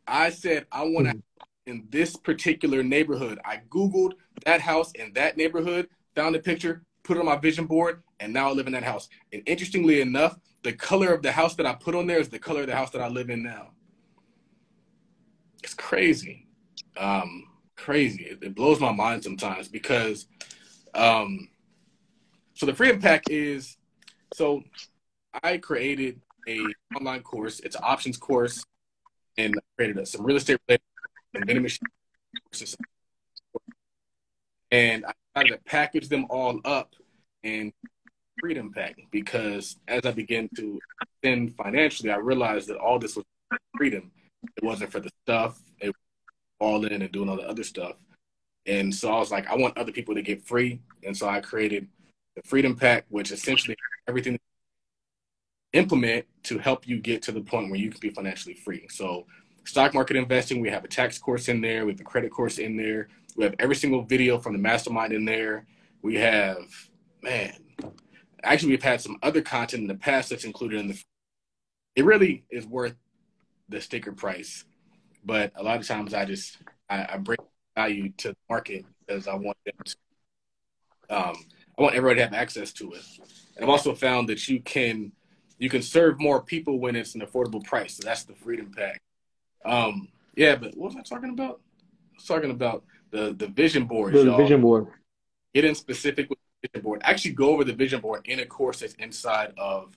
S1: I said, I want to in this particular neighborhood. I Googled that house in that neighborhood, found a picture, put it on my vision board, and now I live in that house. And interestingly enough, the color of the house that I put on there is the color of the house that I live in now. It's crazy. Crazy. It blows my mind sometimes because, so the Freedom Pack is, so I created a online course. It's an options course, and I created some real estate related and vending machine courses. And I decided to package them all up in Freedom Pack because as I began to spend financially, I realized that all this was freedom. It wasn't for the stuff. It was all in and doing all the other stuff. And so I was like, I want other people to get free. And so I created the Freedom Pack, which essentially everything implement to help you get to the point where you can be financially free. So stock market investing, we have a tax course in there. We have a credit course in there. We have every single video from the mastermind in there. We have, actually we've had some other content in the past that's included in the, it really is worth the sticker price. But a lot of times I bring value to the market because I want them to, I want everybody to have access to it. And I've also found that you can serve more people when it's an affordable price. So that's the Freedom Pack. Yeah, but what was I talking about? I was talking about the vision boards,
S4: the
S1: y'all.
S4: vision board.
S1: Get in specific with the vision board. Actually go over the vision board in a course that's inside of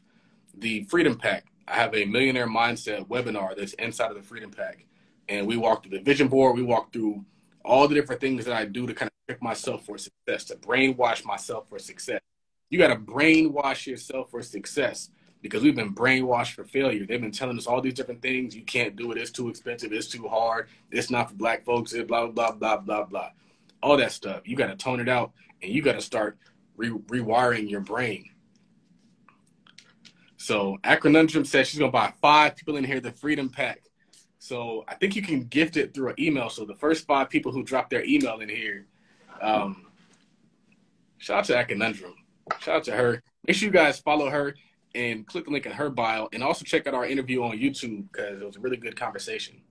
S1: the Freedom Pack. I have a Millionaire Mindset webinar that's inside of the Freedom Pack. And we walk through the vision board. We walk through all the different things that I do to kind of trick myself for success, to brainwash myself for success. You got to brainwash yourself for success because we've been brainwashed for failure. They've been telling us all these different things. You can't do it. It's too expensive. It's too hard. It's not for black folks. It's blah, blah, blah, blah, blah. All that stuff. You got to tone it out, and you got to start rewiring your brain. So Acronundrum says she's going to buy 5 people in here the Freedom Pack. So I think you can gift it through an email. So the first 5 people who drop their email in here, shout out to Acronundrum. Shout out to her. Make sure you guys follow her and click the link in her bio. And also check out our interview on YouTube because it was a really good conversation.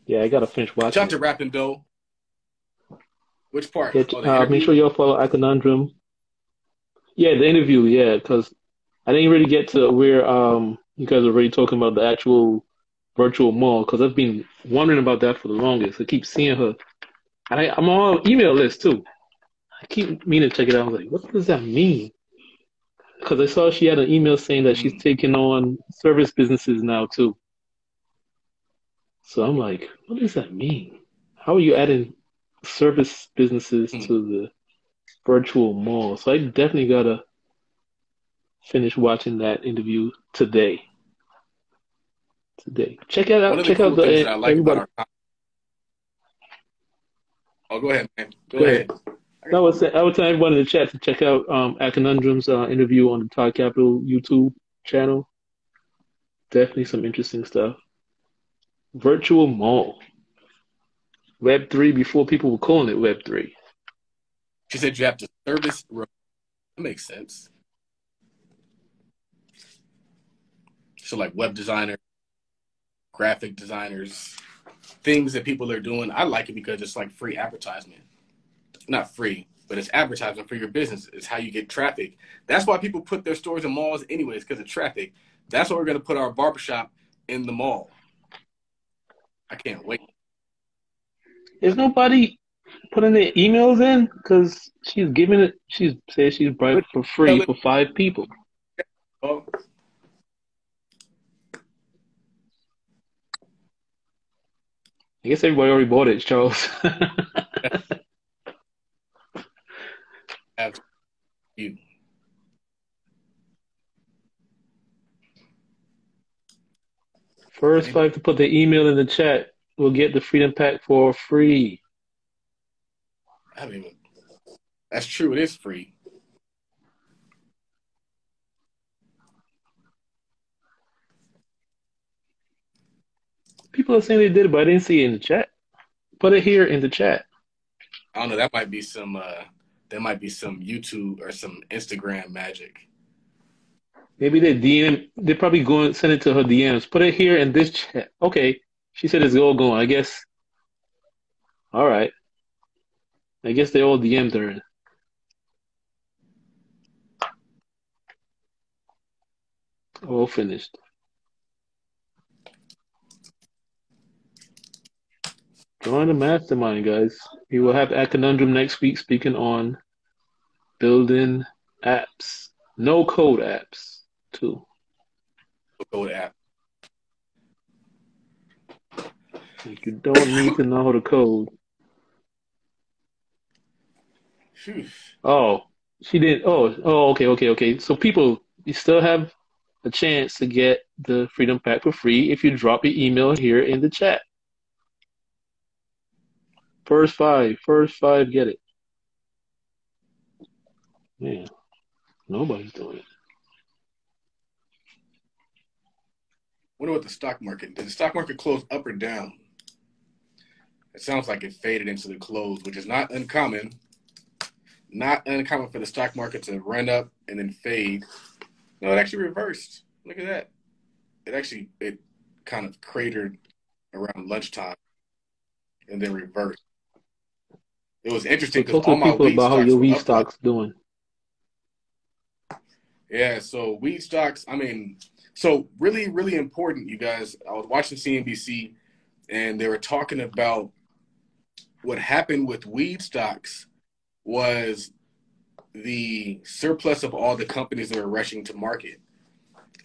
S4: Yeah, I got to finish watching.
S1: Shout out to Rapping Doe. Which part?
S4: Yeah, make sure y'all follow Acronundrum. Yeah, the interview, yeah, because I didn't really get to where you guys are already talking about the actual virtual mall because I've been wondering about that for the longest. I keep seeing her. And I'm on her email list too. I keep meaning to check it out. I was like, what does that mean? Because I saw she had an email saying that she's taking on service businesses now too. So I'm like, what does that mean? How are you adding service businesses to the virtual mall? So I definitely got to finish watching that interview today. Check it out.
S1: One of the cool things that I like about our go ahead, man. Go ahead.
S4: I would tell everyone in the chat to check out Acronundrum's interview on the Todd Capital YouTube channel. Definitely some interesting stuff. Virtual mall. Web3 before people were calling it Web3.
S1: She said you have to service. That makes sense. So like web designer, graphic designers, things that people are doing. I like it because it's like free advertisement. Not free, but it's advertisement for your business. It's how you get traffic. That's why people put their stores in malls anyways, because of traffic. That's why we're going to put our barbershop in the mall. I can't wait.
S4: Is nobody putting their emails in? Because she's giving it, she says she's bright for free for 5 people.
S1: Oh.
S4: I guess everybody already bought it, Charles.
S1: Have you.
S4: First 5 to put the email in the chat will get the Freedom Pack for free.
S1: I don't even. That's true. It is free.
S4: People are saying they did it, but I didn't see it in the chat. Put it here in the chat.
S1: I don't know. That might be some. That might be some YouTube or some Instagram magic.
S4: Maybe they DM. They're probably going send it to her DMs. Put it here in this chat. Okay, she said it's all going. I guess. All right. I guess they all DM'd her. All finished. Join the mastermind, guys. We will have a conundrum next week speaking on building apps. No code apps, too.
S1: No code app.
S4: Like you don't need to know how to code.
S1: Phew.
S4: Oh, she didn't. Oh, okay. So people, you still have a chance to get the Freedom Pack for free if you drop your email here in the chat. First five get it. Man, nobody's doing it.
S1: Wonder what the stock market did. The stock market close up or down? It sounds like it faded into the close, which is not uncommon. Not uncommon for the stock market to run up and then fade. No, it actually reversed. Look at that. It kind of cratered around lunchtime and then reversed. It was interesting because all my
S4: people
S1: weed
S4: about how
S1: stocks
S4: your
S1: were
S4: weed
S1: up.
S4: stocks doing.
S1: Yeah, so weed stocks, so really, really important, you guys. I was watching CNBC and they were talking about what happened with weed stocks was the surplus of all the companies that were rushing to market.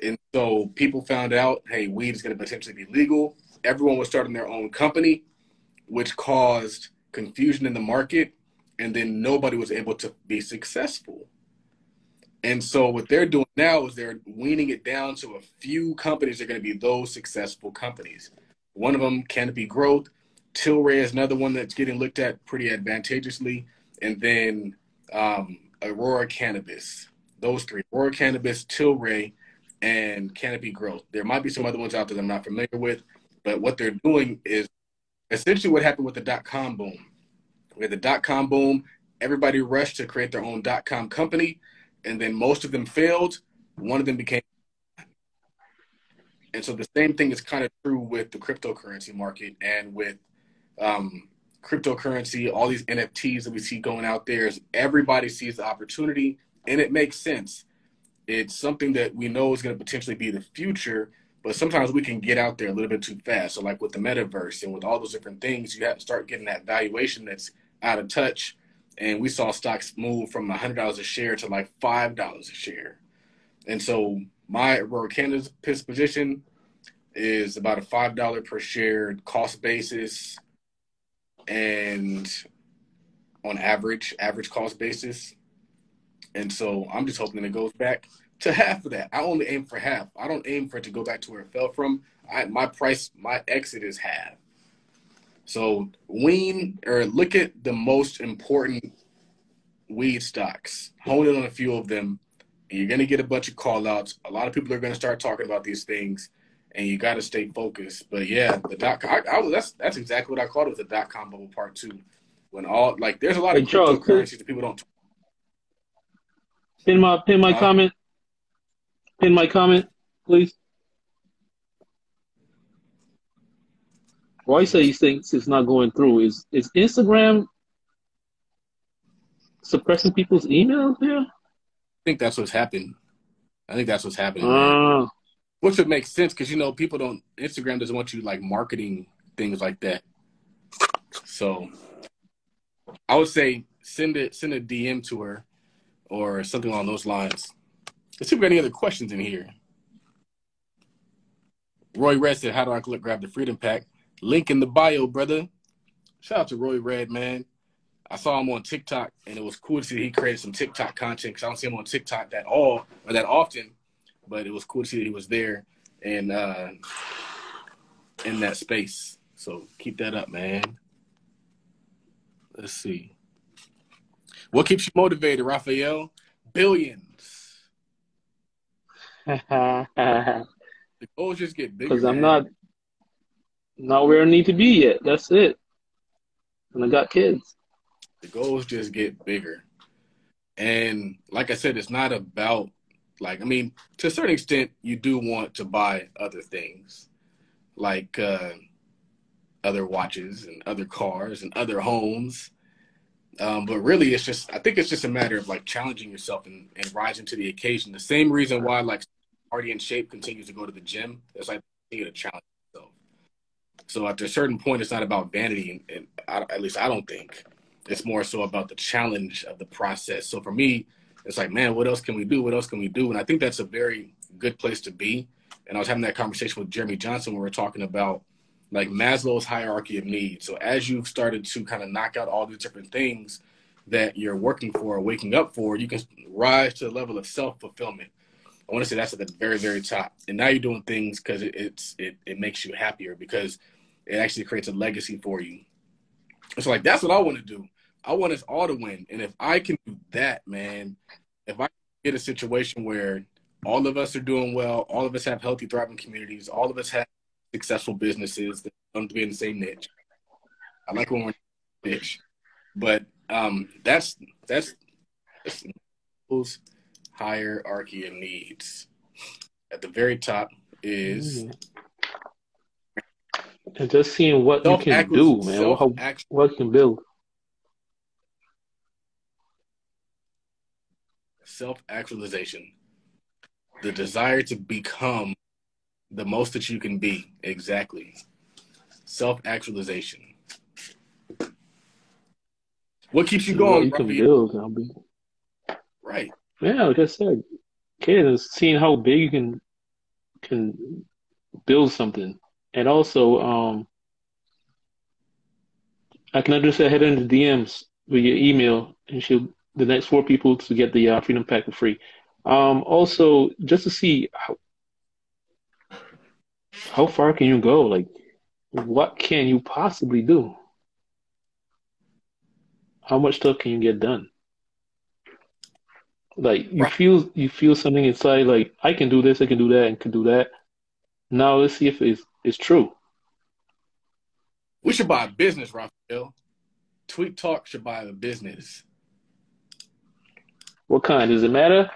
S1: And so people found out, hey, weed is going to potentially be legal. Everyone was starting their own company, which caused confusion in the market, and then nobody was able to be successful. And so what they're doing now is they're weaning it down to a few companies that are going to be those successful companies. One of them, Canopy Growth. Tilray is another one that's getting looked at pretty advantageously. And then Aurora Cannabis. Those three, Aurora Cannabis, Tilray, and Canopy Growth. There might be some other ones out there that I'm not familiar with, but what they're doing is essentially what happened with the dot-com boom. We had the dot-com boom. Everybody rushed to create their own dot-com company, and then most of them failed. One of them became. And so the same thing is kind of true with the cryptocurrency market and with cryptocurrency, all these NFTs that we see going out there. Is everybody sees the opportunity, and it makes sense. It's something that we know is going to potentially be the future, but sometimes we can get out there a little bit too fast. So like with the metaverse and with all those different things, you have to start getting that valuation that's out of touch. And we saw stocks move from $100 a share to like $5 a share. And so my Aurora Cannabis position is about a $5 per share cost basis, and on average cost basis. And so I'm just hoping it goes back to half of that. I only aim for half. I don't aim for it to go back to where it fell from. My exit is half. So look at the most important weed stocks. Hone in on a few of them, and you're going to get a bunch of call outs. A lot of people are going to start talking about these things, and you got to stay focused. But yeah, the that's exactly what I called it, was the dot-com bubble part 2. When there's a lot of cryptocurrencies that people don't.
S4: Pin my comment. Pin my comment, please. Why you say you think it's not going through? Is Instagram suppressing people's emails here?
S1: I think that's what's happened. Man. Which would make sense because Instagram doesn't want you like marketing things like that. So I would say send a DM to her or something along those lines. Let's see if we got any other questions in here. Roy Red said, how do I grab the Freedom Pack? Link in the bio, brother. Shout out to Roy Red, man. I saw him on TikTok, and it was cool to see that he created some TikTok content because I don't see him on TikTok that often, but it was cool to see that he was there. And in that space. So keep that up, man. Let's see. What keeps you motivated, Raphael? Billions. The goals just get bigger,
S4: Because I'm
S1: man.
S4: not where I need to be yet. That's it. And I got kids.
S1: The goals just get bigger. And like I said, it's not about, like, I mean, to a certain extent, you do want to buy other things, like other watches and other cars and other homes. But really, I think it's just a matter of like challenging yourself and rising to the occasion. The same reason why like Party in Shape continues to go to the gym. It's like you to challenge yourself. So at a certain point, it's not about vanity, and at least I don't think. It's more so about the challenge of the process. So for me, it's like, man, what else can we do? What else can we do? And I think that's a very good place to be. And I was having that conversation with Jeremy Johnson when we were talking about like Maslow's hierarchy of needs. So as you've started to kind of knock out all these different things that you're working for or waking up for, you can rise to the level of self-fulfillment. I want to say that's at the very, very top. And now you're doing things because it makes you happier, because it actually creates a legacy for you. It's like, that's what I want to do. I want us all to win. And if I can do that, man, if I get a situation where all of us are doing well, all of us have healthy, thriving communities, all of us have successful businesses that don't be in the same niche. I like when we're in the niche. But that's people's hierarchy of needs. At the very top is
S4: and just seeing what you can do, man. What you can build.
S1: Self-actualization. The desire to become the most that you can be. Exactly. Self-actualization. What keeps you going?
S4: What you can build.
S1: Right.
S4: Yeah, like I said, kids, seeing how big you can build something. And also, I can just head into DMs with your email, and the next 4 people to get the Freedom Pack for free. Also, just to see how far can you go? Like, what can you possibly do? How much stuff can you get done? Like, you feel something inside, like, I can do this, I can do that, and can do that. Now let's see if it's true.
S1: We should buy a business, Raphael. Tweet Talk should buy a business.
S4: What kind? Does it matter?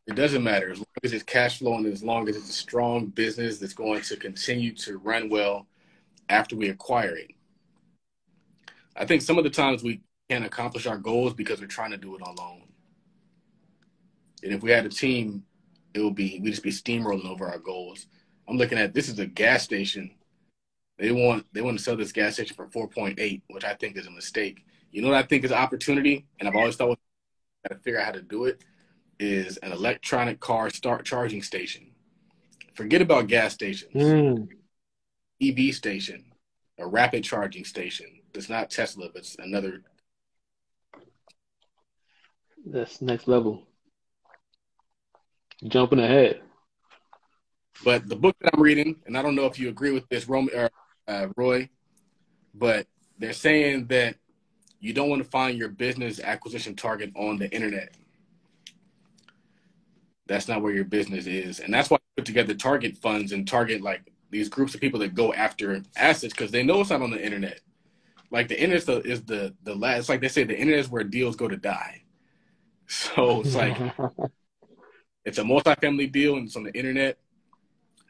S1: It doesn't matter, as long as it's cash flowing, as long as it's a strong business that's going to continue to run well after we acquire it. I think some of the times we can't accomplish our goals because we're trying to do it alone. And if we had a team, we'd just be steamrolling over our goals. I'm looking at, this is a gas station. They want to sell this gas station for 4.8, which I think is a mistake. You know what I think is an opportunity, and I've always thought we got to figure out how to do it, is an electronic car charging station. Forget about gas stations. EV station, a rapid charging station. It's not Tesla, but it's another.
S4: That's next level. Jumping ahead.
S1: But the book that I'm reading, and I don't know if you agree with this, Roy, but they're saying that you don't want to find your business acquisition target on the internet. That's not where your business is. And that's why I put together target funds and target like these groups of people that go after assets, because they know it's not on the internet. Like the internet is the last, it's like they say the internet is where deals go to die. So it's like, it's a multi-family deal and it's on the internet.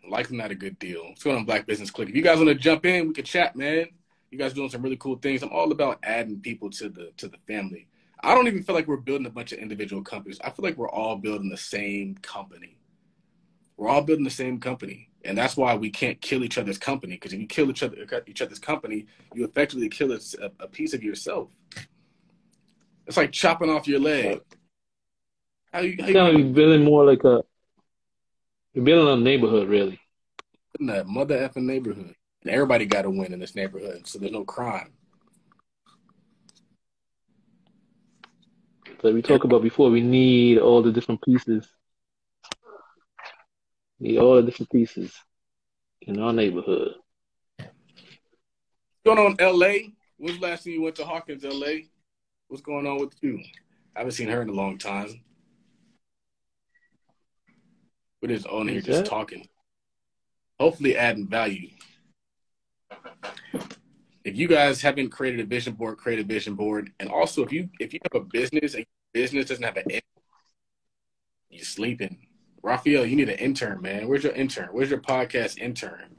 S1: Likely not a good deal. What's going on, Black Business Clique? If you guys want to jump in, we can chat, man. You guys doing some really cool things. I'm all about adding people to the family. I don't even feel like we're building a bunch of individual companies. I feel like we're all building the same company. We're all building the same company. And that's why we can't kill each other's company. Because if you kill each other's company, you effectively kill a piece of yourself. It's like chopping off your leg.
S4: You're building more like you're building a neighborhood, really.
S1: In that mother effing neighborhood. And everybody got to win in this neighborhood, so there's no crime.
S4: Like we talked about before, we need all the different pieces. Need all the different pieces in our neighborhood.
S1: What's going on, L.A.? When's the last time you went to Hawkins, L.A.? What's going on with you? I haven't seen her in a long time. We're just on here just talking. Hopefully adding value. If you guys haven't created a vision board, create a vision board. And also, if you have a business and your business doesn't have an intern, you're sleeping. Raphael, you need an intern, man. Where's your intern? Where's your podcast intern?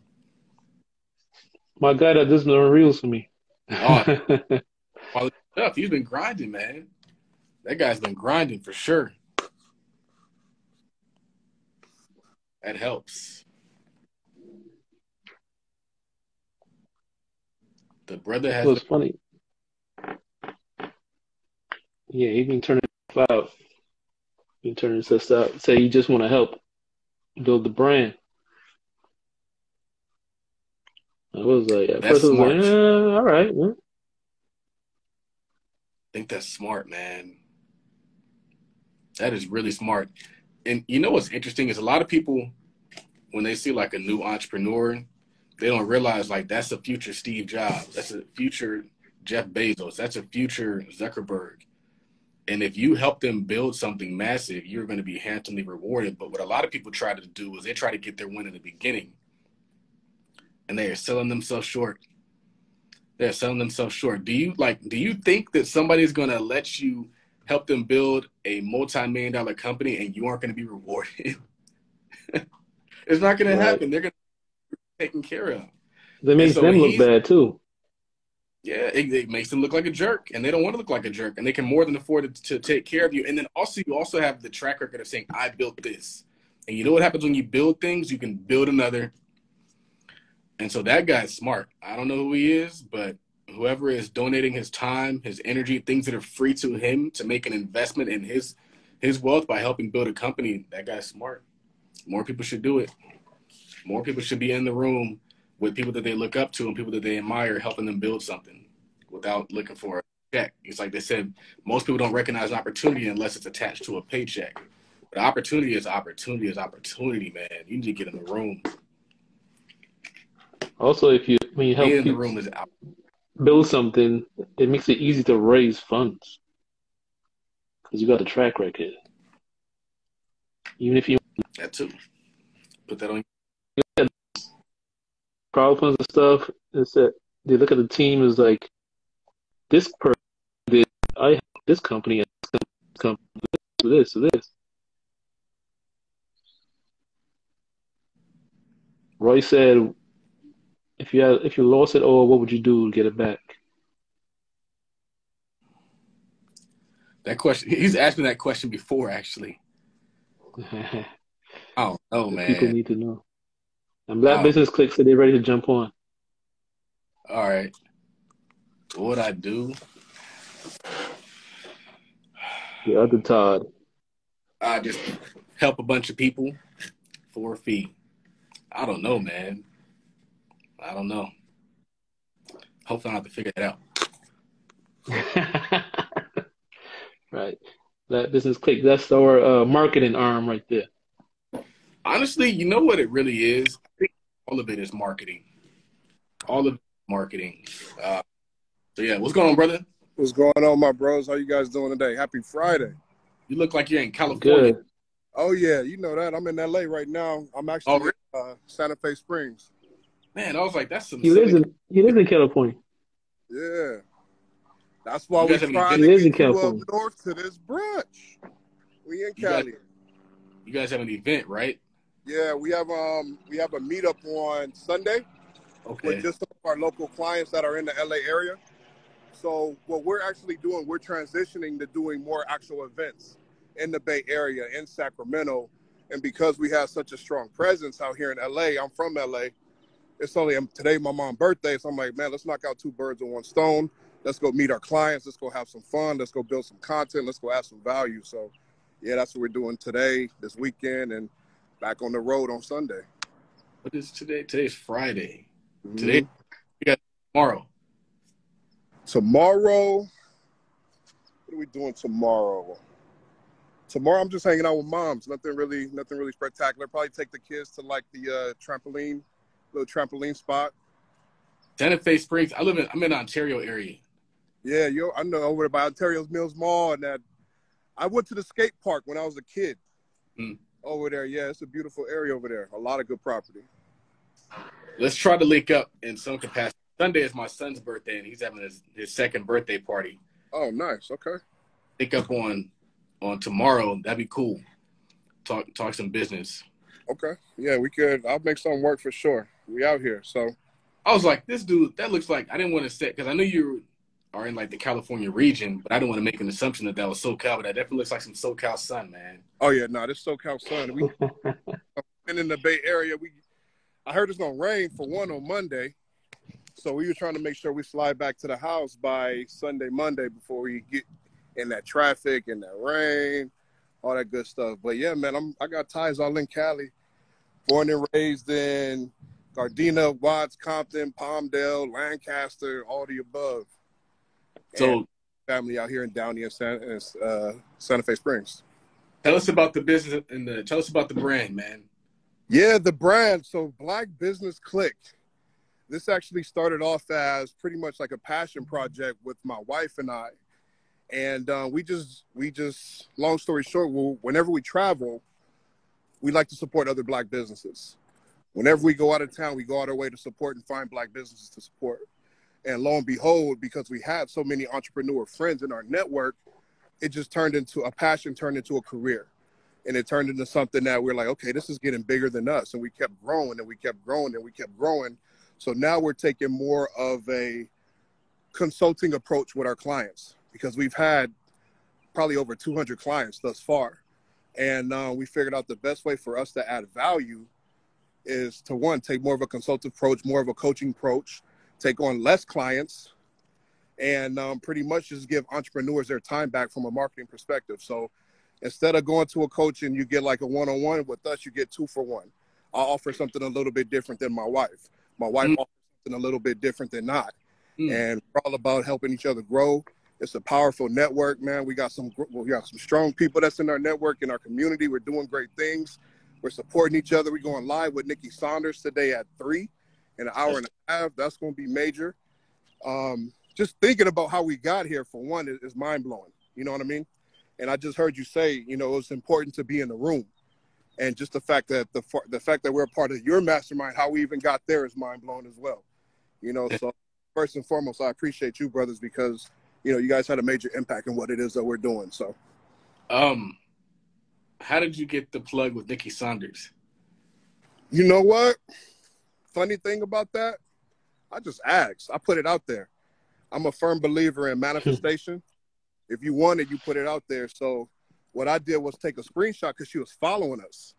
S4: My guy that does the reels for me.
S1: Oh, quality stuff. He's been grinding, man. That guy's been grinding for sure. That helps. The brother has.
S4: It was funny. Yeah, he been turning stuff out. Been turning stuff out. Say you just want to help build the brand. I was like, at
S1: That's
S4: first I was
S1: smart.
S4: like, all right. Well.
S1: I think that's smart, man. That is really smart. And you know what's interesting is a lot of people, when they see like a new entrepreneur, they don't realize like that's a future Steve Jobs. That's a future Jeff Bezos. That's a future Zuckerberg. And if you help them build something massive, you're going to be handsomely rewarded. But what a lot of people try to do is they try to get their win in the beginning. And they are selling themselves short. They're selling themselves short. Do you think that somebody's going to let you help them build a multi-million-dollar company and you aren't going to be rewarded? It's not going to happen. They're going to be taken care of.
S4: That makes them look bad too.
S1: Yeah, it makes them look like a jerk, and they don't want to look like a jerk, and they can more than afford to take care of you. And then also, you also have the track record of saying, I built this. And you know what happens when you build things? You can build another. And so that guy's smart. I don't know who he is, but whoever is donating his time, his energy, things that are free to him to make an investment in his wealth by helping build a company, that guy's smart. More people should do it. More people should be in the room with people that they look up to and people that they admire, helping them build something without looking for a check. It's like they said, most people don't recognize an opportunity unless it's attached to a paycheck. But opportunity is opportunity, man. You need to get in the room.
S4: Also, when you help
S1: Being in
S4: people
S1: the room is out.
S4: Build something, it makes it easy to raise funds because you got the track record. Even if you
S1: that too, put that on.
S4: Crowdfunds and stuff, it's that they look at the team as like this person did. I have this company and this company this. Roy said, if you lost it all, what would you do to get it back?
S1: That question, he's asked me that question before, actually. I don't know, man.
S4: People need to know. And Black Business Clique said they're ready to jump on.
S1: All right. What would I do?
S4: The other Todd.
S1: I just help a bunch of people for a fee. I don't know, man. I don't know. Hopefully I don't have to figure that out.
S4: Right. That Business Clique, that's our marketing arm right there.
S1: Honestly, you know what it really is? I think all of it is marketing. All of it is marketing. So, yeah, what's going on, brother?
S5: What's going on, my bros? How you guys doing today? Happy Friday.
S1: You look like you're in California.
S4: Good.
S5: Oh, yeah, you know that. I'm in L.A. right now. I'm actually in Santa Fe Springs.
S1: Man, I was like, that's some
S4: He lives in California.
S5: Yeah. That's why we're trying to get you up north to this brunch. We in Cali.
S1: You guys have an event, right?
S5: Yeah, we have a meetup on Sunday with just some of our local clients that are in the LA area. So what we're actually doing, we're transitioning to doing more actual events in the Bay Area, in Sacramento. And because we have such a strong presence out here in LA, I'm from LA. It's only today my mom's birthday, so I'm like, man, let's knock out two birds with one stone. Let's go meet our clients. Let's go have some fun. Let's go build some content. Let's go add some value. So, yeah, that's what we're doing today, this weekend, and back on the road on Sunday.
S1: What is today? Today's Friday.
S5: Mm-hmm.
S1: Today, we got tomorrow.
S5: Tomorrow, what are we doing tomorrow? Tomorrow, I'm just hanging out with moms. Nothing really spectacular. Probably take the kids to like the little trampoline spot.
S1: Santa Fe Springs. I'm in the Ontario area.
S5: Yeah, I know over by Ontario's Mills Mall, and that I went to the skate park when I was a kid. Over there. Yeah, it's a beautiful area over there. A lot of good property.
S1: Let's try to link up in some capacity. Sunday is my son's birthday, and he's having his second birthday party.
S5: Oh, nice. Okay.
S1: Link up on tomorrow. That'd be cool. Talk some business.
S5: Okay. Yeah, we could. I'll make something work for sure. We out here. So
S1: I was like, this dude, that looks like, I didn't want to say, because I knew you are in like the California region, but I didn't want to make an assumption that was SoCal, but that definitely looks like some SoCal sun, man.
S5: Oh yeah, no, this SoCal sun. We been in the Bay Area. I heard it's gonna rain for one on Monday, so we were trying to make sure we slide back to the house by Sunday, Monday before we get in that traffic and that rain, all that good stuff. But yeah, man, I got ties all in Cali, born and raised in Gardena, Watts, Compton, Palmdale, Lancaster, all the above.
S1: So,
S5: and family out here in Downey and Santa Fe Springs.
S1: Tell us about the business and tell us about the brand, man.
S5: Yeah, the brand. So Black Business Clique. This actually started off as pretty much like a passion project with my wife and I. And we just, long story short, whenever we travel, we like to support other Black businesses. Whenever we go out of town, we go out our way to support and find Black businesses to support. And lo and behold, because we had so many entrepreneur friends in our network, it just turned into a passion, turned into a career. And it turned into something that we're like, okay, this is getting bigger than us. And we kept growing and we kept growing and we kept growing. So now we're taking more of a consulting approach with our clients because we've had probably over 200 clients thus far. And we figured out the best way for us to add value is to, one, take more of a consultative approach, more of a coaching approach, take on less clients, and pretty much just give entrepreneurs their time back from a marketing perspective. So instead of going to a coach and you get like a one-on-one, with us, you get 2 for 1. I'll offer something a little bit different than my wife. My wife offers something a little bit different than not. And we're all about helping each other grow. It's a powerful network, man. We got some strong people that's in our network, in our community. We're doing great things. We're supporting each other. We're going live with Nikki Saunders today at 3 in an hour and a half. That's going to be major. Just thinking about how we got here, for one, is mind-blowing. You know what I mean? And I just heard you say, you know, it's important to be in the room. And just the fact that we're a part of your mastermind, how we even got there, is mind-blowing as well. You know, so first and foremost, I appreciate you, brothers, because, you know, you guys had a major impact in what it is that we're doing. So,
S1: how did you get the plug with Nikki Saunders?
S5: You know what? Funny thing about that, I just asked. I put it out there. I'm a firm believer in manifestation. If you want it, you put it out there. So what I did was take a screenshot because she was following us.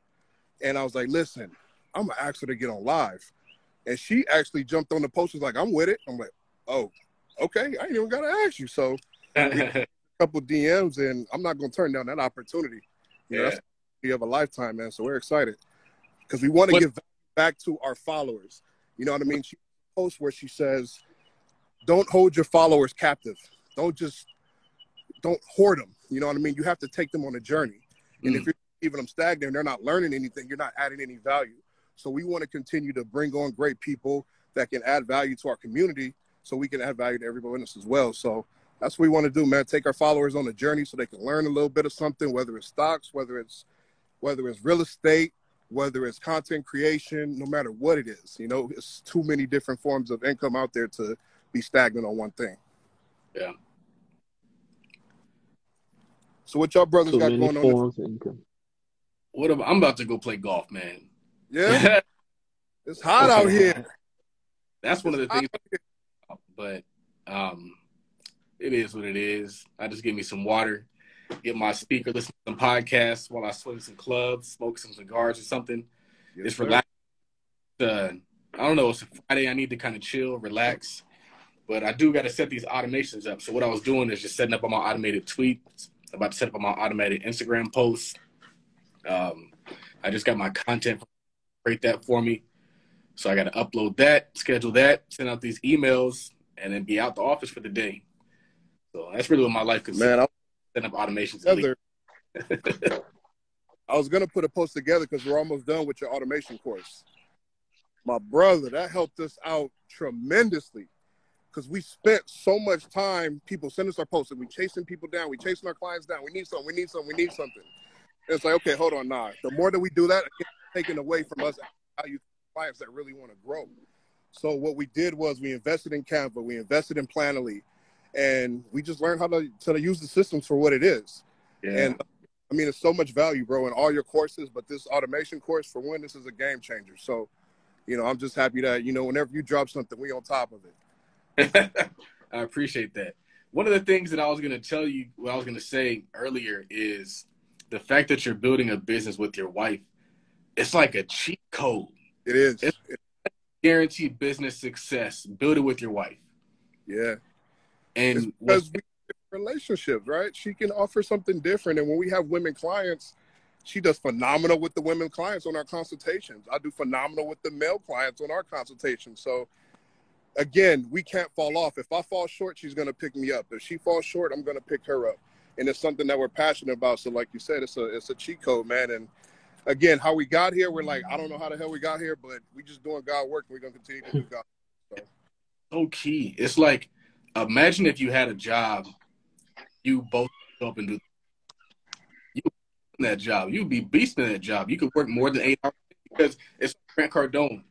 S5: And I was like, listen, I'm going to ask her to get on live. And she actually jumped on the post. She was like, I'm with it. I'm like, oh, okay. I ain't even got to ask you. So we had a couple DMs, and I'm not going to turn down that opportunity. You know, that's the of a lifetime, man. So we're excited because we want to give back to our followers. You know what I mean? She posts where she says, don't hold your followers captive. Don't hoard them. You know what I mean? You have to take them on a journey. And if you're leaving them stagnant and they're not learning anything, you're not adding any value. So we want to continue to bring on great people that can add value to our community so we can add value to everybody else as well. So that's what we want to do, man. Take our followers on a journey so they can learn a little bit of something, whether it's stocks, whether it's real estate, whether it's content creation, no matter what it is. You know, it's too many different forms of income out there to be stagnant on one thing.
S1: Yeah.
S5: So what y'all brothers got going on?
S1: I'm about to go play golf, man.
S5: Yeah? It's hot out here.
S1: That's one of the things. But it is what it is. I just give me some water, get my speaker, listen to some podcasts while I swing some clubs, smoke some cigars or something. Yes, it's relaxing. I don't know. It's a Friday. I need to kind of chill, relax. But I do got to set these automations up. So what I was doing is just setting up on my automated tweets. I'm about to set up on my automated Instagram posts. I just got my content, create that for me. So I got to upload that, schedule that, send out these emails, and then be out the office for the day. So that's really what my life consists. Man, setting up automations.
S5: I was going to put a post together because we're almost done with your automation course. My brother, that helped us out tremendously because we spent so much time. People send us our posts and we chasing people down. We chasing our clients down. We need something. We need something. We need something. And it's like, okay, hold on, nah. The more that we do that, it's taken away from us value clients that really want to grow. So what we did was we invested in Canva, we invested in Planoly, and we just learned how to use the systems for what it is. Yeah. And I mean, it's so much value, bro, in all your courses, but this automation course, for one, this is a game changer. So, you know, I'm just happy that, you know, whenever you drop something, we on top of
S1: it. I appreciate that. One of the things that I was going to tell you, what I was going to say earlier is the fact that you're building a business with your wife. It's like a cheat code.
S5: It is.
S1: It's guaranteed business success. Build it with your wife.
S5: Yeah.
S1: And
S5: it's because we have relationships, right? She can offer something different. And when we have women clients, she does phenomenal with the women clients on our consultations. I do phenomenal with the male clients on our consultations. So, again, we can't fall off. If I fall short, she's going to pick me up. If she falls short, I'm going to pick her up. And it's something that we're passionate about. So, like you said, it's a cheat code, man. And, again, how we got here, we're like, I don't know how the hell we got here, but we just doing God work, and we're going to continue to do God work.
S1: So key. It's like, imagine if you had a job, you both go up and do that job. You'd be beasting that job. You could work more than 8 hours because it's Grant Cardone.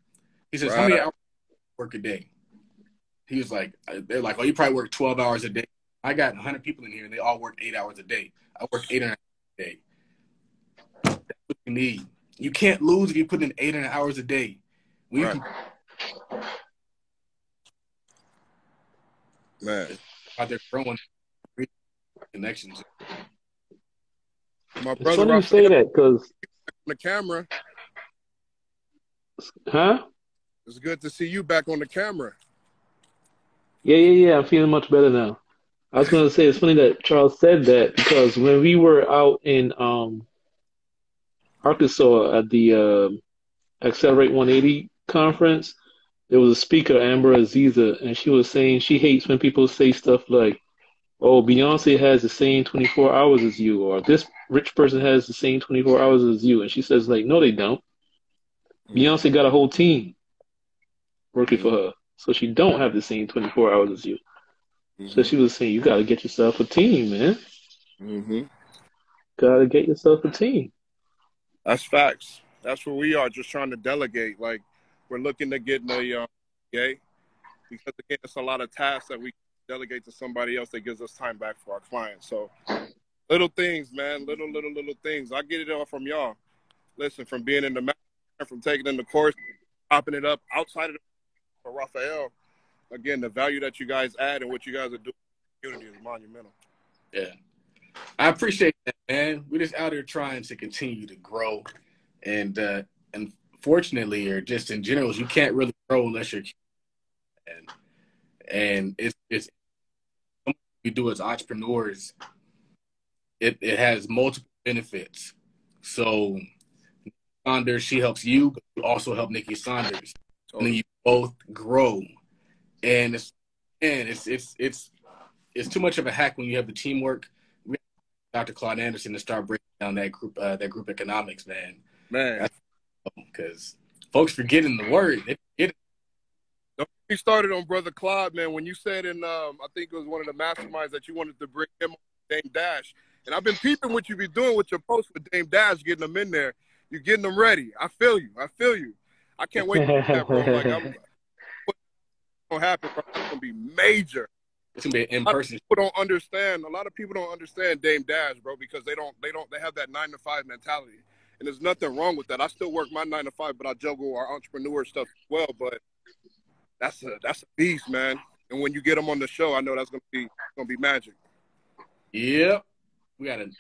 S1: He says, how many hours do you work a day? He was like, they're like, oh, you probably work 12 hours a day. I got 100 people in here, and they all work 8 hours a day. I work 8 hours a day. That's what you need. You can't lose if you put in 8 hours a day.
S5: Man.
S1: Out there growing connections.
S5: My brother,
S4: it's funny you say that because
S5: the camera.
S4: Huh?
S5: It's good to see you back on the camera.
S4: Yeah. I'm feeling much better now. I was going to say it's funny that Charles said that because when we were out in Arkansas at the Accelerate 180 conference, there was a speaker, Amber Aziza, and she was saying she hates when people say stuff like, oh, Beyonce has the same 24 hours as you, or this rich person has the same 24 hours as you. And she says, like, no, they don't. Beyonce got a whole team working for her. So she don't have the same 24 hours as you. So she was saying, you got to get yourself a team, man. Got to get yourself a team.
S5: That's facts. That's where we are, just trying to delegate. Like, we're looking to get in a because, again, it's a lot of tasks that we delegate to somebody else that gives us time back for our clients. So, little things, man, little things. I get it all from y'all. Listen, from being in the master, from taking in the course, popping it up outside of the for Raphael. Again, the value that you guys add and what you guys are doing in the community is monumental.
S1: Yeah. I appreciate that, man. We're just out here trying to continue to grow. And fortunately, or just in general, you can't really grow unless you're and it's what we do as entrepreneurs. It has multiple benefits. So Saunders, she helps you, but you also help Nikki Saunders. And then you both grow. And it's too much of a hack when you have the teamwork. We have Dr. Claude Anderson to start breaking down that group economics, man. Because folks forgetting the word. They forget it.
S5: We started on Brother Claude, man, when you said in, I think it was one of the masterminds that you wanted to bring him on Dame Dash. And I've been peeping what you be doing with your posts with Dame Dash, getting them in there. You're getting them ready. I feel you. I can't wait to do that, bro. Like, what's going to happen, bro? It's going to be major.
S1: It's going to be in person.
S5: A lot of people don't understand Dame Dash, bro, because they have that 9-to-5 mentality. And there's nothing wrong with that. I still work my 9-to-5, but I juggle our entrepreneur stuff as well. But that's a beast, man. And when you get them on the show, I know that's gonna be magic.
S1: Yep. We gotta.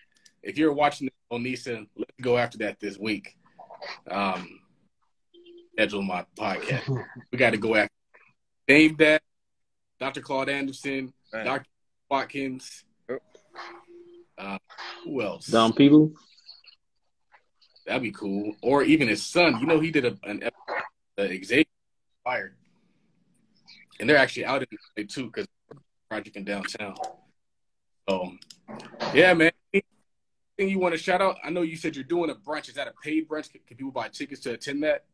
S1: If you're watching this, Onisa, let's go after that this week. Schedule my podcast. We got to go after Dave Dash, Dr. Claude Anderson, Dr. Watkins. Who else?
S4: Dom People.
S1: That'd be cool. Or even his son. You know, he did an episode, Xavier Fire. And they're actually out in LA too, because project in downtown. So, yeah, man. Anything you want to shout out? I know you said you're doing a brunch. Is that a paid brunch? Can people buy tickets to attend that?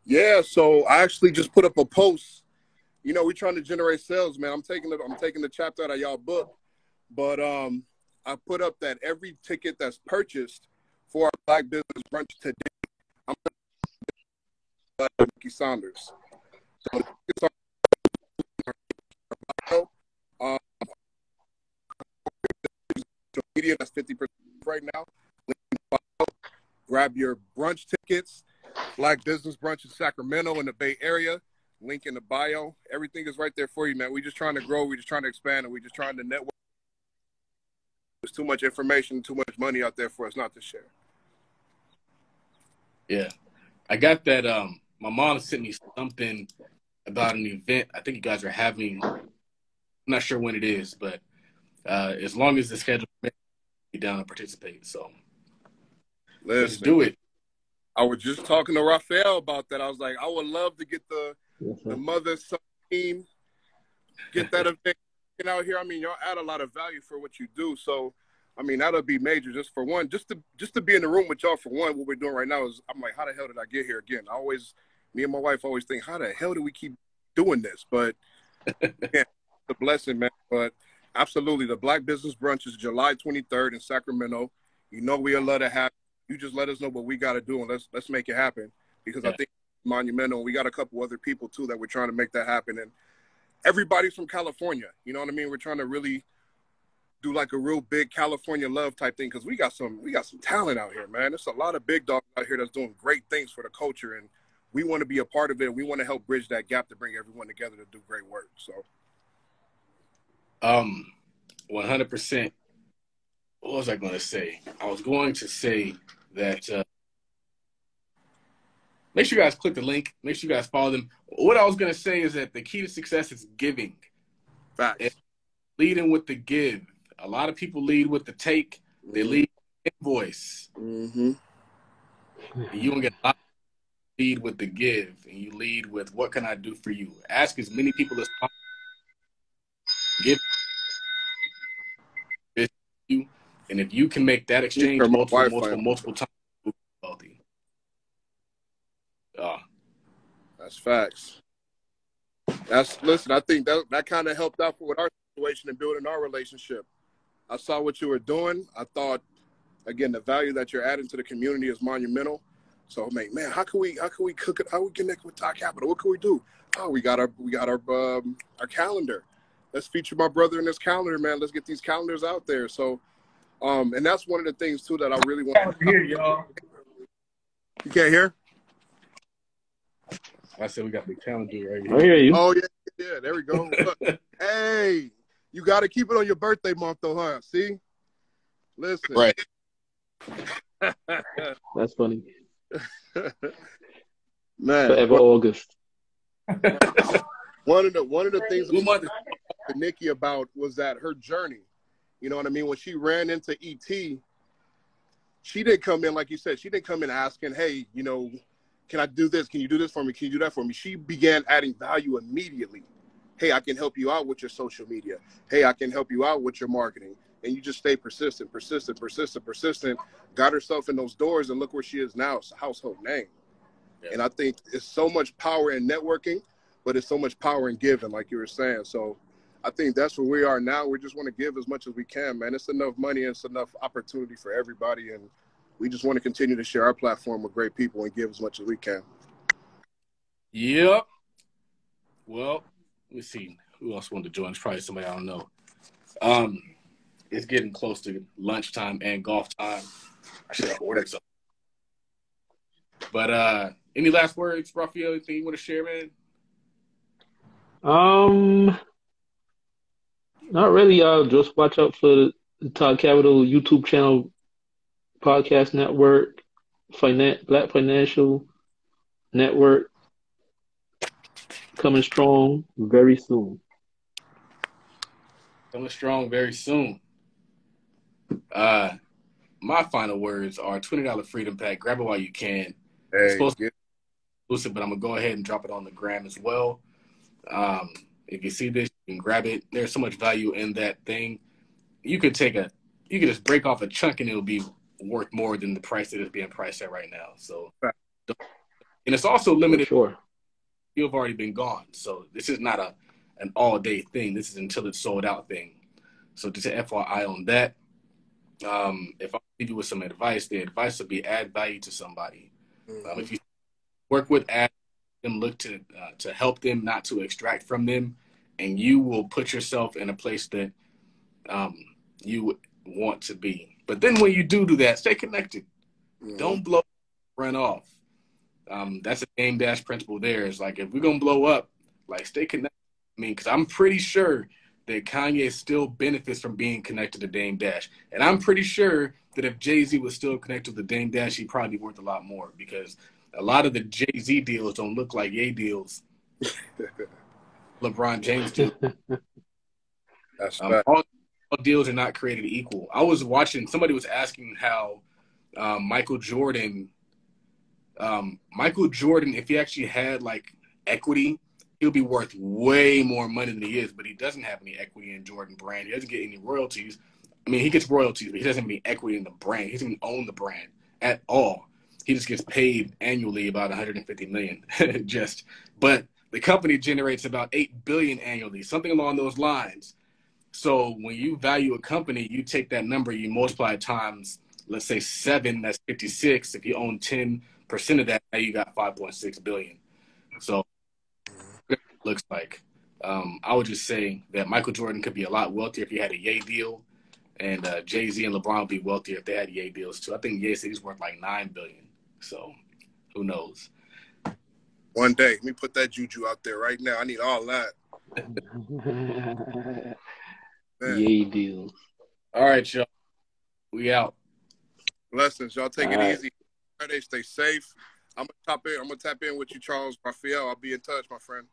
S5: Yeah, so I actually just put up a post. You know, we're trying to generate sales, man. I'm taking the chapter out of y'all book, but I put up that every ticket that's purchased for our Black Business Brunch today, I'm going to Mickey Saunders. So media, that's 50% right now. Grab your brunch tickets. Black Business Brunch in Sacramento in the Bay Area. Link in the bio. Everything is right there for you, man. We're just trying to grow. We're just trying to expand, and we're just trying to network. There's too much information, too much money out there for us not to share.
S1: Yeah. I got that. My mom sent me something about an event I think you guys are having. I'm not sure when it is, but as long as the schedule be down to participate. So let's do it.
S5: I was just talking to Raphael about that. I was like, I would love to get the mother-son team, get that event out here. I mean, y'all add a lot of value for what you do. So, I mean, that'll be major just for one. Just to be in the room with y'all for one, what we're doing right now is, I'm like, how the hell did I get here again? Me and my wife always think, how the hell do we keep doing this? But, yeah, it's a blessing, man. But absolutely, the Black Business Brunch is July 23rd in Sacramento. You know we'd love to have you. Just let us know what we got to do, and let's make it happen, because I think it's monumental. We got a couple other people, too, that we're trying to make that happen. And everybody's from California. You know what I mean? We're trying to really do like a real big California love type thing, because we got some talent out here, man. There's a lot of big dogs out here that's doing great things for the culture, and we want to be a part of it. We want to help bridge that gap to bring everyone together to do great work. So,
S1: 100%. What was I going to say? I was going to say that make sure you guys click the link. Make sure you guys follow them. What I was going to say is that the key to success is giving.
S5: Facts.
S1: And leading with the give. A lot of people lead with the take. They lead with the invoice.
S5: Mm-hmm.
S1: You don't get a lot of lead with the give, and you lead with, what can I do for you? Ask as many people as possible. Give you, and if you can make that exchange multiple times, you'll be wealthy.
S5: That's facts. Listen, I think that kind of helped out with our situation and building our relationship. I saw what you were doing. I thought, again, the value that you're adding to the community is monumental. So I'm like, man, how can we cook it? How we connect with Todd Capital? What can we do? Oh, we got our calendar. Let's feature my brother in this calendar, man. Let's get these calendars out there. So, and that's one of the things too that I really want to hear, y'all. You can't hear?
S1: I said we got the calendar right here.
S4: I hear you.
S5: Oh yeah. There we go. Hey, you got to keep it on your birthday month, though, huh? See, listen.
S1: Right.
S4: That's funny.
S5: Man,
S4: forever August.
S5: One of the things I talked to Nikki about was that her journey. You know what I mean? When she ran into ET, she didn't come in, like you said, she didn't come in asking, hey, you know, can I do this? Can you do this for me? Can you do that for me? She began adding value immediately. Hey, I can help you out with your social media. Hey, I can help you out with your marketing. And you just stay persistent, got herself in those doors, and look where she is now. It's a household name. Yeah. And I think it's so much power in networking, but it's so much power in giving, like you were saying. So I think that's where we are now. We just want to give as much as we can, man. It's enough money and it's enough opportunity for everybody. And we just want to continue to share our platform with great people and give as much as we can.
S1: Yep. Well, let me see. Who else wanted to join? It's probably somebody I don't know. It's getting close to lunchtime and golf time. I should have ordered something. But any last words, Raphael? Anything you want to share, man?
S4: Not really. Just watch out for the Todd Capital YouTube channel, podcast network, Black Financial Network, coming strong very soon.
S1: Coming strong very soon. My final words are $20 freedom pack. Grab it while you can.
S5: Hey,
S1: it's supposed to be exclusive, but I'm gonna go ahead and drop it on the gram as well. If you see this, you can grab it. There's so much value in that thing. You could just break off a chunk and it'll be worth more than the price that it's being priced at right now. So And it's also limited.
S4: Sure.
S1: You've already been gone. So this is not an all-day thing. This is until it's sold out thing. So just an FYI on that. If I leave you with some advice, the advice would be add value to somebody. If you work with them, look to help them, not to extract from them, and you will put yourself in a place that you want to be. But then when you do that, stay connected. Don't blow, run off. That's a Dame Dash principle there. It's like, if we're going to blow up, like, stay connected. I mean, because I'm pretty sure that Kanye still benefits from being connected to Dame Dash. And I'm pretty sure that if Jay-Z was still connected to Dame Dash, he'd probably be worth a lot more, because a lot of the Jay-Z deals don't look like Ye deals. LeBron James deals.
S5: That's
S1: all deals are not created equal. I was watching, somebody was asking how Michael Jordan, if he actually had like equity, he'll be worth way more money than he is, but he doesn't have any equity in Jordan brand. He doesn't get any royalties. I mean, he gets royalties, but he doesn't have any equity in the brand. He doesn't even own the brand at all. He just gets paid annually about $150 million. But the company generates about $8 billion annually, something along those lines. So when you value a company, you take that number, you multiply it times, let's say 7, that's 56. If you own 10% of that, now you got $5.6 billion. So it looks like. I would just say that Michael Jordan could be a lot wealthier if he had a Ye deal, and Jay-Z and LeBron would be wealthier if they had Ye deals too. I think Ye said he's worth like $9 billion. So who knows?
S5: One day, let me put that juju out there right now. I need all that.
S4: Yay deals.
S1: All right, y'all. We out.
S5: Blessings. Y'all take
S4: all
S5: it
S4: right.
S5: easy. Stay safe. I'm gonna tap in with you, Charles Raphael. I'll be in touch, my friend.